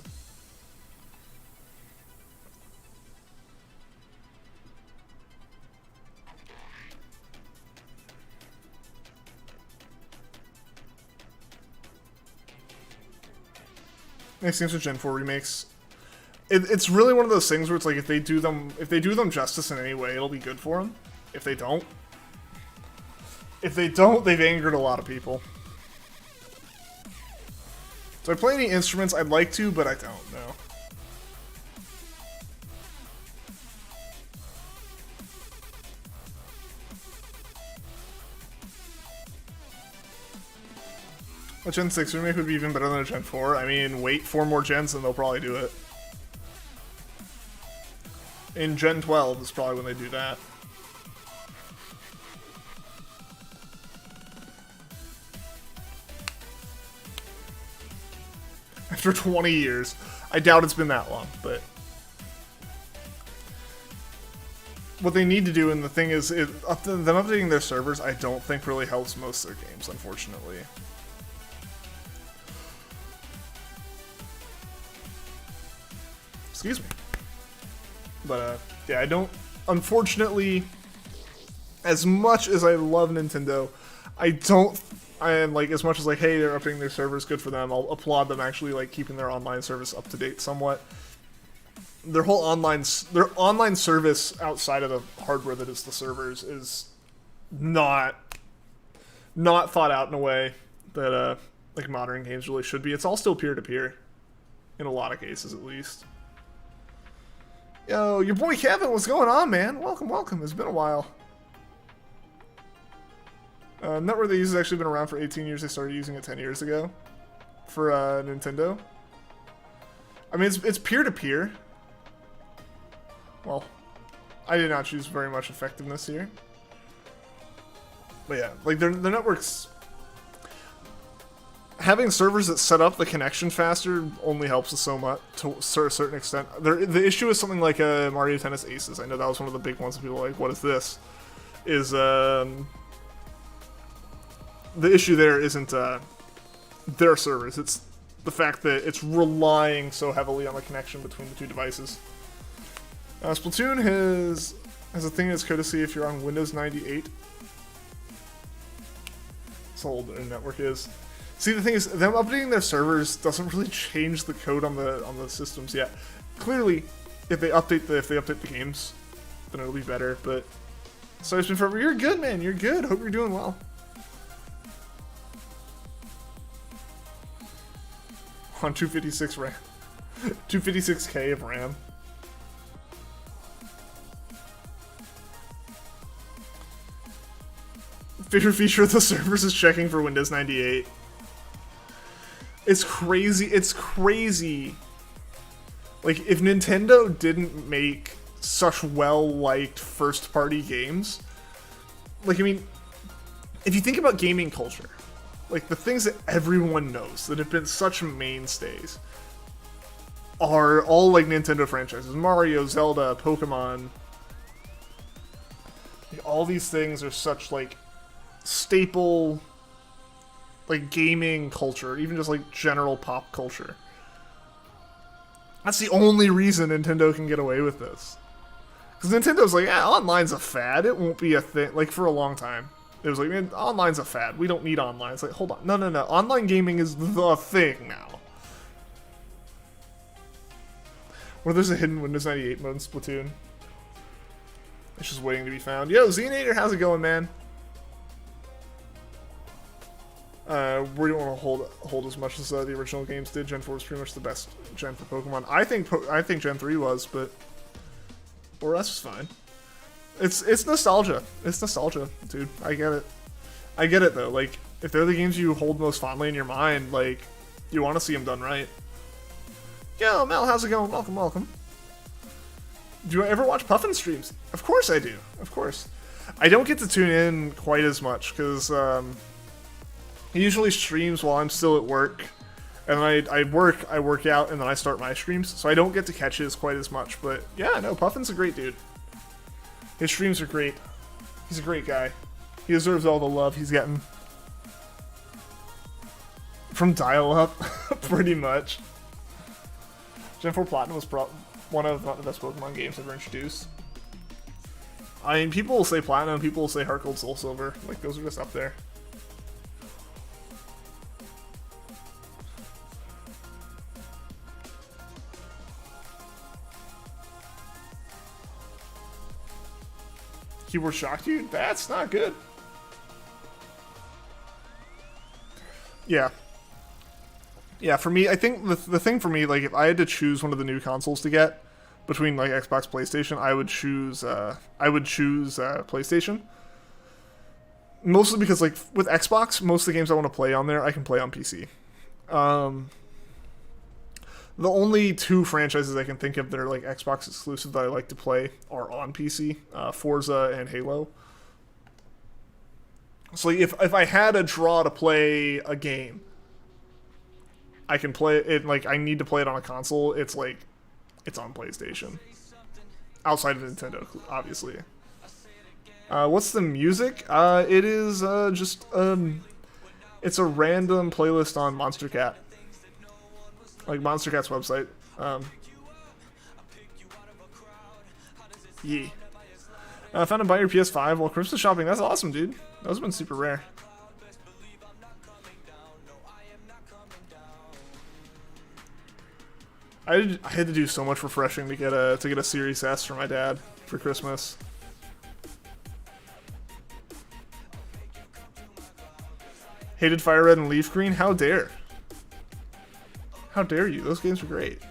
Next games with Gen 4 remakes. It's really one of those things where it's like if they do them justice in any way, it'll be good for them. If they don't, they've angered a lot of people. Do I play any instruments? I'd like to, but I don't know. A Gen 6 remake would be even better than a Gen 4. I mean, wait 4 more gens and they'll probably do it. In Gen 12 is probably when they do that. After 20 years. I doubt it's been that long, but... What they need to do, and the thing is, them updating their servers, I don't think really helps most of their games, unfortunately. Excuse me. But, yeah, I don't... Unfortunately, as much as I love Nintendo, I don't... And, like, as much as, like, hey, they're updating their servers, good for them, I'll applaud them actually, like, keeping their online service up to date somewhat. Their whole online service outside of the hardware that is the servers is not thought out in a way that, like, modern games really should be. It's all still peer-to-peer. In a lot of cases, at least. Yo, your boy Kevin, what's going on, man? Welcome, welcome. It's been a while. Network they use has actually been around for 18 years. They started using it 10 years ago for Nintendo. I mean, it's peer-to-peer. Well, I did not choose very much effectiveness here. But yeah, like their networks... Having servers that set up the connection faster only helps us so much, to a certain extent. The issue is something like Mario Tennis Aces. I know that was one of the big ones that people were like, what is this? Is, the issue there isn't their servers, it's the fact that it's relying so heavily on the connection between the two devices. Splatoon has a thing that's courtesy if you're on Windows 98. That's how old their network is. See, the thing is, them updating their servers doesn't really change the code on the systems yet. Clearly, if they update the games, then it'll be better. But so it's been forever. You're good, man. You're good. Hope you're doing well. On 256 RAM. 256K of RAM. Favorite feature of the servers is checking for Windows 98. It's crazy. It's crazy. Like, if Nintendo didn't make such well-liked first-party games, like, I mean, if you think about gaming culture, like, the things that everyone knows that have been such mainstays are all, like, Nintendo franchises. Mario, Zelda, Pokemon. Like, all these things are such, like, staple, like, gaming culture. Even just, like, general pop culture. That's the only reason Nintendo can get away with this. Because Nintendo's like, yeah, online's a fad. It won't be a thing, like, for a long time. It was like, man, online's a fad. We don't need online. It's like, hold on. No. Online gaming is the thing now. Or there's a hidden Windows 98 mode in Splatoon. It's just waiting to be found. Yo, Xenator, how's it going, man? We don't want to hold as much as the original games did. Gen 4 was pretty much the best gen for Pokemon. I think Gen 3 was, but or else is fine. It's nostalgia. It's nostalgia, dude. I get it. I get it though. Like, if they're the games you hold most fondly in your mind, like, you want to see them done right. Yo, Mel, how's it going? Welcome, welcome. Do you ever watch Puffin streams? Of course I do. Of course. I don't get to tune in quite as much because he usually streams while I'm still at work, and I work out, and then I start my streams, so I don't get to catch his quite as much. But yeah, no, Puffin's a great dude. His streams are great. He's a great guy. He deserves all the love he's getting from dial-up, pretty much. Gen 4 Platinum was one of the best Pokemon games ever introduced. I mean, people will say Platinum, people will say Heart Gold, Soul Silver. Like, those are just up there. Keyboard shocked you? That's not good. Yeah. Yeah, for me, I think the thing for me, like, if I had to choose one of the new consoles to get between, like, Xbox, PlayStation, I would choose PlayStation. Mostly because, like, with Xbox, most of the games I want to play on there, I can play on PC. The only two franchises I can think of that are, like, Xbox exclusive that I like to play are on PC, Forza and Halo. So, like, if I had a draw to play a game, I can play it, like, I need to play it on a console, it's on PlayStation. Outside of Nintendo, obviously. What's the music? It is, it's a random playlist on Monster Cat. Like, Monster Cat's website. Yeah. Found a buy your PS5 while Christmas shopping. That's awesome, dude. Those have been super rare. I had to do so much refreshing to get a Series S for my dad for Christmas. Hated Fire Red and Leaf Green? How dare? How dare you? Those games were great.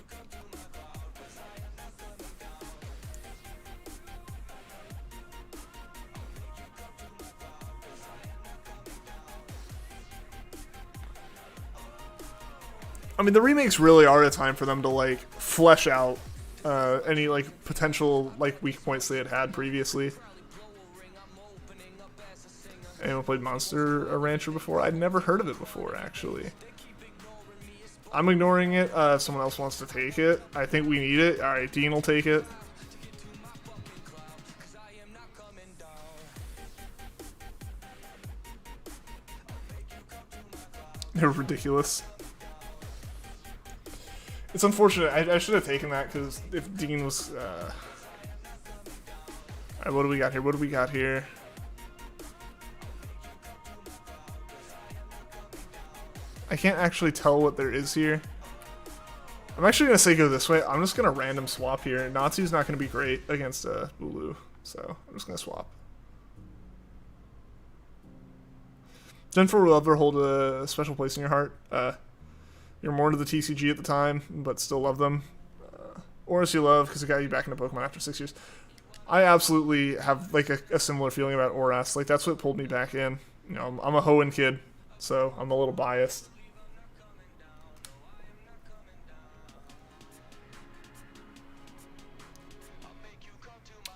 I mean, the remakes really are a time for them to, like, flesh out any, like, potential, like, weak points they had previously. Anyone played Monster Rancher before? I'd never heard of it before, actually. I'm ignoring it. If someone else wants to take it, I think we need it. Alright, Dean will take it. They're ridiculous. It's unfortunate. I should have taken that, because if Dean was... Alright, what do we got here? What do we got here? I can't actually tell what there is here. I'm actually going to say go this way. I'm just going to random swap here. Nazi's not going to be great against BULU, so I'm just going to swap. Gen 4 will ever hold a special place in your heart. You're more into the TCG at the time, but still love them. Oris you love because it got you back into Pokemon after 6 years. I absolutely have, like, a similar feeling about Oras. Like, that's what pulled me back in. You know, I'm a Hoenn kid, so I'm a little biased.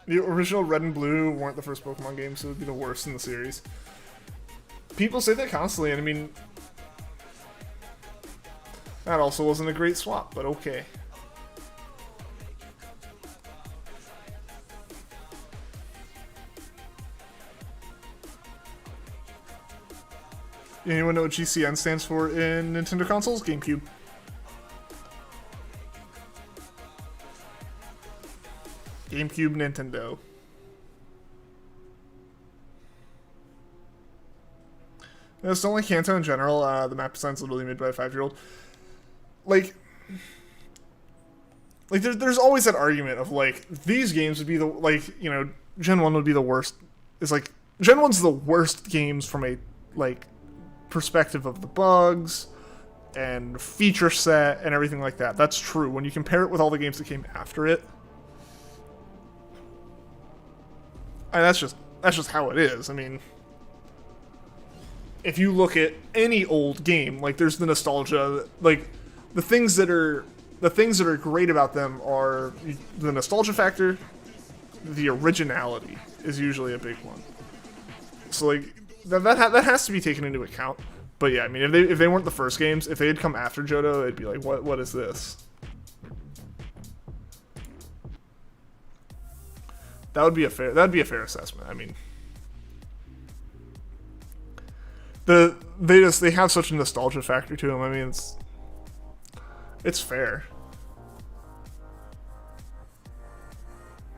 The original Red and Blue weren't the first Pokemon games, so it would be the worst in the series. People say that constantly, and I mean... That also wasn't a great swap, but okay. Anyone know what GCN stands for in Nintendo consoles? GameCube. GameCube, Nintendo. I just don't like Kanto in general. The map design's literally made by a 5-year-old. Like there's always that argument of, like, these games would be the, like, you know, Gen 1 would be the worst. It's like, Gen 1's the worst games from a, like, perspective of the bugs and feature set and everything like that. That's true. When you compare it with all the games that came after it, and that's just how it is. I mean, if you look at any old game, like, there's the nostalgia, like, the things that are the things that are great about them are the nostalgia factor, the originality is usually a big one. So like that has to be taken into account. But yeah, I mean, if they weren't the first games, if they had come after Johto, it'd be like, what is this? That'd be a fair assessment. I mean, they have such a nostalgia factor to them. I mean, it's fair.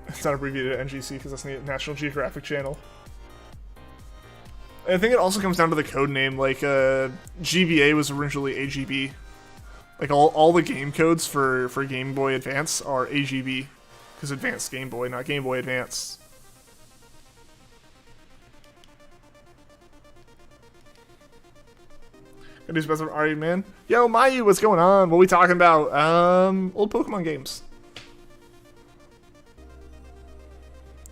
It's not abbreviated NGC because that's the National Geographic Channel. I think it also comes down to the code name. Like, GBA was originally AGB. Like, all the game codes for Game Boy Advance are AGB. Because Advanced Game Boy, not Game Boy Advance. Gotta do some best of Ari, man. Yo, Mayu, what's going on? What are we talking about? Old Pokemon games.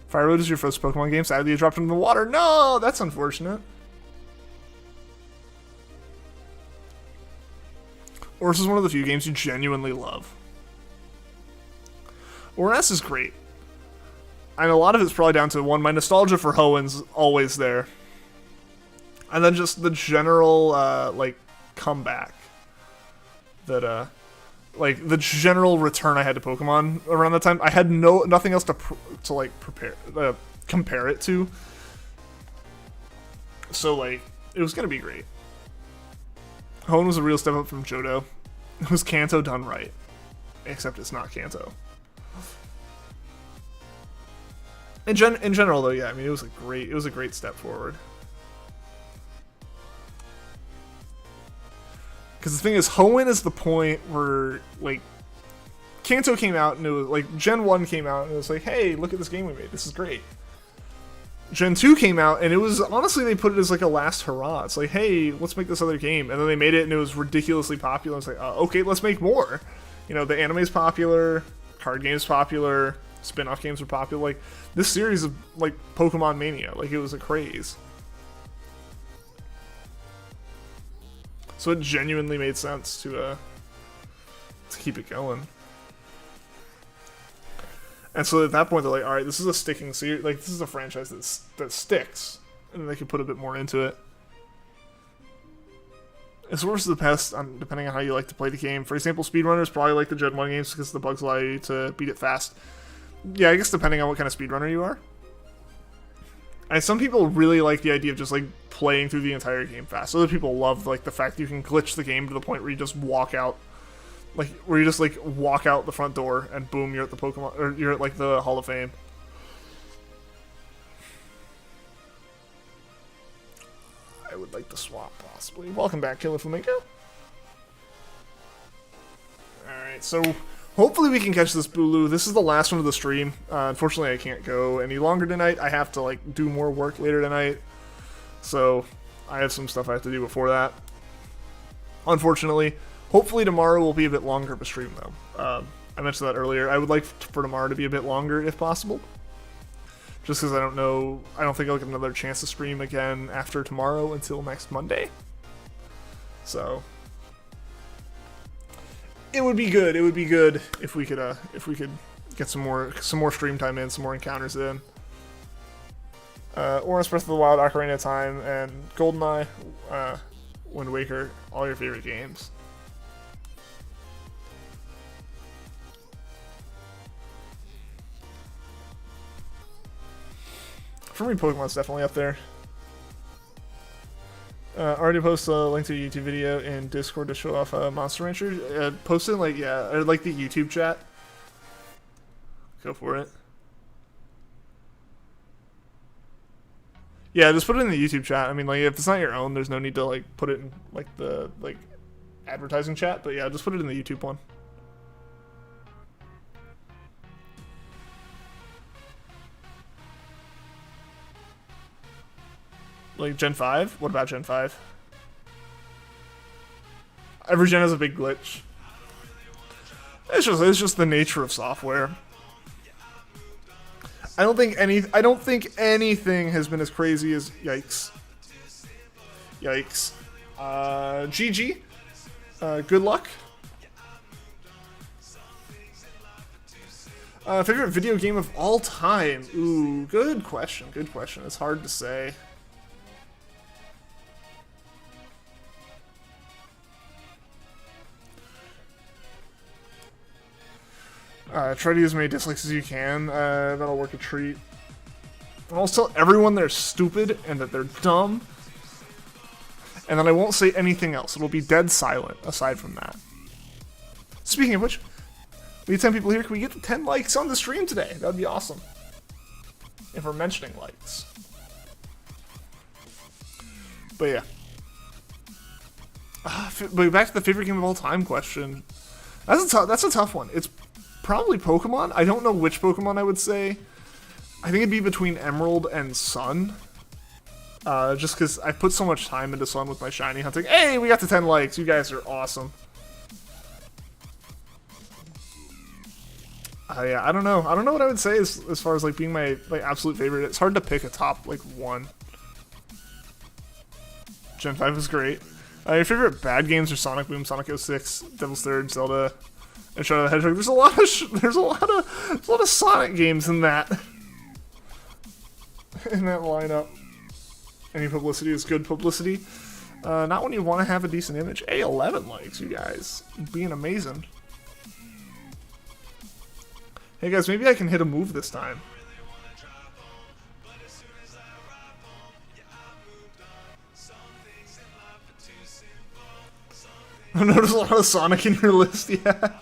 Fire Road is your first Pokemon game. Sadly, you dropped into the water. No, that's unfortunate. Or this is one of the few games you genuinely love. Oras is great. And a lot of it's probably down to, one, my nostalgia for Hoenn's always there. And then just the general, like, comeback. That, like, the general return I had to Pokemon around that time. I had nothing else to compare it to. So, like, it was gonna be great. Hoenn was a real step up from Johto. It was Kanto done right. Except it's not Kanto. In general, though, yeah, I mean, it was a great step forward. Because the thing is, Hoenn is the point where, like, Kanto came out and it was, like, Gen 1 came out and it was like, hey, look at this game we made, this is great. Gen 2 came out and it was, honestly, they put it as, like, a last hurrah. It's like, hey, let's make this other game. And then they made it and it was ridiculously popular. It's like, okay, let's make more. You know, the anime's popular, card game's popular, spin-off games are popular. Like, this series of, like, Pokemon Mania, like, it was a craze. So it genuinely made sense to keep it going. And so at that point, they're like, all right, this is a sticking series. Like, this is a franchise that sticks. And then they can put a bit more into it. It's worse the best, depending on how you like to play the game. For example, speedrunners probably like the Gen 1 games because the bugs allow you to beat it fast. Yeah, I guess depending on what kind of speedrunner you are. And some people really like the idea of just, like, playing through the entire game fast. Other people love, like, the fact that you can glitch the game to the point where you just walk out. Like, where you just, like, walk out the front door and boom, you're at the Pokemon, or you're at, like, the Hall of Fame. I would like to swap, possibly. Welcome back, Killer Flamingo. Alright, so hopefully we can catch this BULU. This is the last one of the stream. Unfortunately, I can't go any longer tonight. I have to, like, do more work later tonight. So, I have some stuff I have to do before that. Unfortunately. Hopefully tomorrow will be a bit longer of a stream, though. I mentioned that earlier. I would like for tomorrow to be a bit longer, if possible. Just because I don't think I'll get another chance to stream again after tomorrow until next Monday. So, it would be good. It would be good if we could get some more stream time in, some more encounters in. Orange Breath of the Wild, Ocarina of Time, and GoldenEye, Wind Waker, all your favorite games. For me, Pokemon's definitely up there. Already posted a link to a YouTube video in Discord to show off Monster Rancher. Posted like or like the YouTube chat. Go for it. Yeah, just put it in the YouTube chat. I mean, like, if it's not your own, there's no need to, like, put it in, like, the, like, advertising chat. But yeah, just put it in the YouTube one. Like, Gen 5? What about Gen 5? Every gen has a big glitch. It's just the nature of software. I don't think anything has been as crazy as yikes. Yikes. GG. Good luck. Favorite video game of all time? Ooh, good question. Good question. It's hard to say. Try to use as many dislikes as you can. That'll work a treat. And I'll tell everyone they're stupid and that they're dumb. And then I won't say anything else. It'll be dead silent aside from that. Speaking of which, we have 10 people here. Can we get to 10 likes on the stream today? That would be awesome. If we're mentioning likes. But yeah. But back to the favorite game of all time question. That's a tough one. It's probably Pokemon. I don't know which Pokemon I would say. I think it'd be between Emerald and Sun. Just because I put so much time into Sun with my shiny hunting. Hey, we got to 10 likes. You guys are awesome. Yeah, I don't know. I don't know what I would say as far as like being my absolute favorite. It's hard to pick a top like one. Gen 5 was great. Your favorite bad games are Sonic Boom, Sonic 06, Devil's Third, Zelda, and Shadow the Hedgehog. There's a lot of Sonic games in that lineup. Any publicity is good publicity. Not when you want to have a decent image. Hey, 11 likes, you guys. Being amazing. Hey guys, maybe I can hit a move this time. I noticed a lot of Sonic in your list, yeah.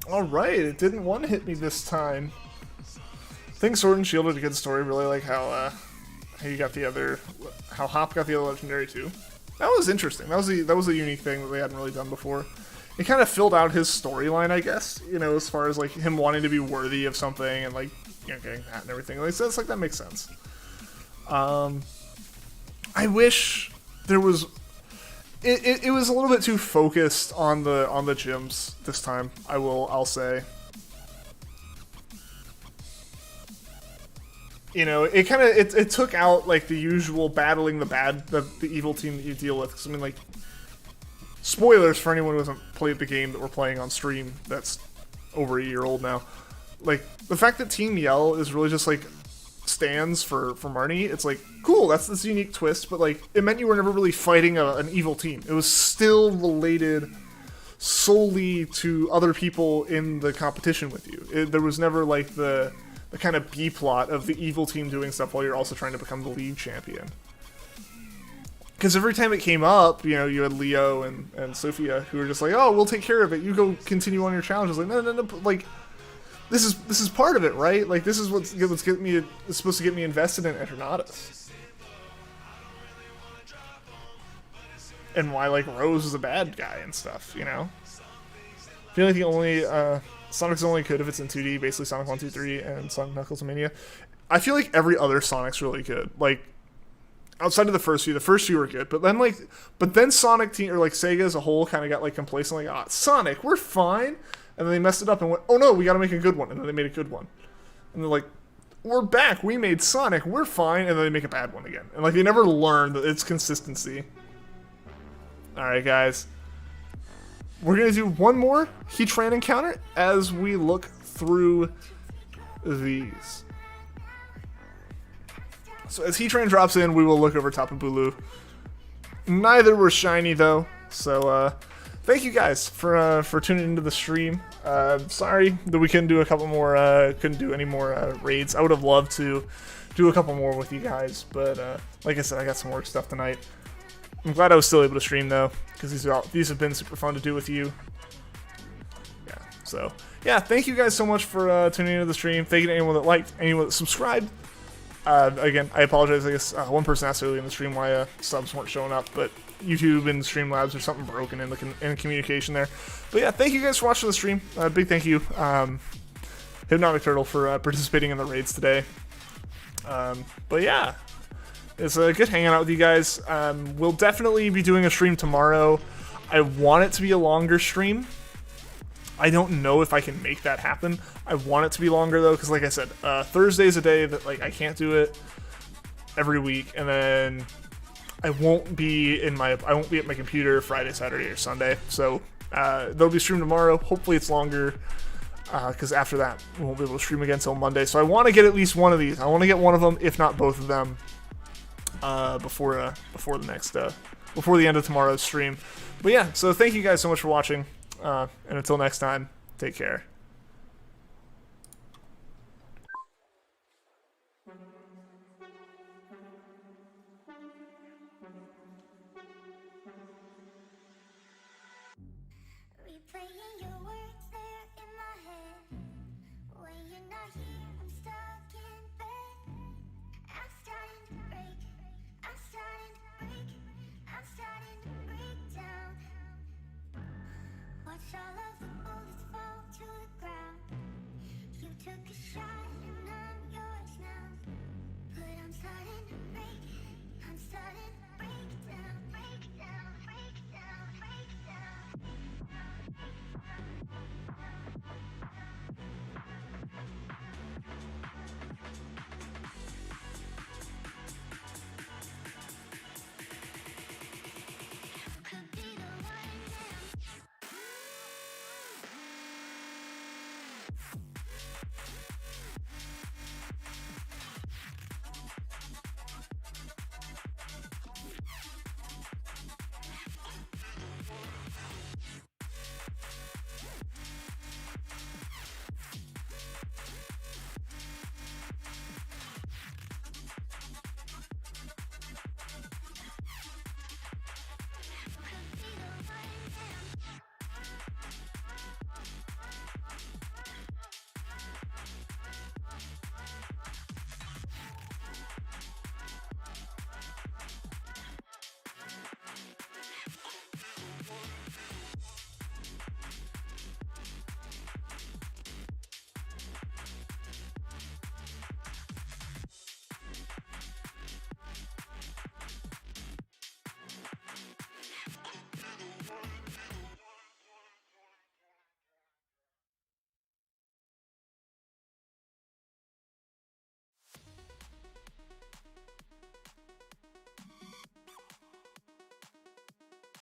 Alright, it didn't one-hit me this time. I think Sword and Shield is a good story. Really like how you got the other, how Hop got the other legendary too. That was interesting. That was a unique thing that they hadn't really done before. It kind of filled out his storyline, I guess. You know, as far as like him wanting to be worthy of something and like, you know, getting that and everything. Like, so it's like that makes sense. I wish there was. It was a little bit too focused on the gyms this time. I'll say. You know, it kind of it took out like the usual battling the evil team that you deal with. 'Cause, I mean, like, spoilers for anyone who hasn't played the game that we're playing on stream. That's over a year old now. Like, the fact that Team Yell is really just like stands for Marnie, it's like, cool, that's this unique twist, but like, it meant you were never really fighting an evil team. It was still related solely to other people in the competition with you. There was never like the kind of B-plot of the evil team doing stuff while you're also trying to become the league champion. Because every time it came up, you know, you had Leo and Sophia who were just like, oh, we'll take care of it, you go continue on your challenges. Like, no, like, This is part of it, right? Like, this is what's supposed to get me invested in Eternatus. And why, like, Rose is a bad guy and stuff, you know? I feel like the only, Sonic's only good if it's in 2D, basically Sonic 1, 2, 3, and Sonic Knuckles Mania. I feel like every other Sonic's really good. Like, outside of the first few were good, but then Sonic Team, or like Sega as a whole, kind of got like complacent, like, Sonic, we're fine. And then they messed it up and went, oh no, we gotta make a good one. And then they made a good one. And they're like, we're back, we made Sonic, we're fine. And then they make a bad one again. And like, they never learn that it's consistency. Alright, guys. We're gonna do one more Heatran encounter as we look through these. So as Heatran drops in, we will look over TAPU BULU. Neither were shiny though, so thank you guys for tuning into the stream. Sorry that we couldn't do a couple more, couldn't do any more raids. I would have loved to do a couple more with you guys, but like I said, I got some work stuff tonight. I'm glad I was still able to stream though, because these have been super fun to do with you. Yeah, so yeah, thank you guys so much for tuning into the stream. Thank you to anyone that liked, anyone that subscribed. Again, I apologize. I guess one person asked earlier in the stream why subs weren't showing up, but YouTube and Streamlabs, there's something broken in the communication there. But yeah, thank you guys for watching the stream. Big thank you, Hypnotic Turtle, for participating in the raids today. But yeah, it's a good hanging out with you guys. We'll definitely be doing a stream tomorrow. I want it to be a longer stream. I don't know if I can make that happen. I want it to be longer though, because like I said, Thursday's a day that like I can't do it every week, and then I won't be at my computer Friday, Saturday, or Sunday. So there'll be a stream tomorrow. Hopefully it's longer, because after that we won't be able to stream again until Monday. So I want to get at least one of these. I want to get one of them, if not both of them, before the end of tomorrow's stream. But yeah, so thank you guys so much for watching, and until next time, take care. Replaying your words there in my head. When you're not here, I'm stuck in bed. I'm starting to break. I'm starting to break. I'm starting to break down. Watch all of the bullets fall to the ground. You took a shot and I'm yours now. But I'm starting to break. I'm starting to break down. Break down. Break down. Break down. Could be the one now.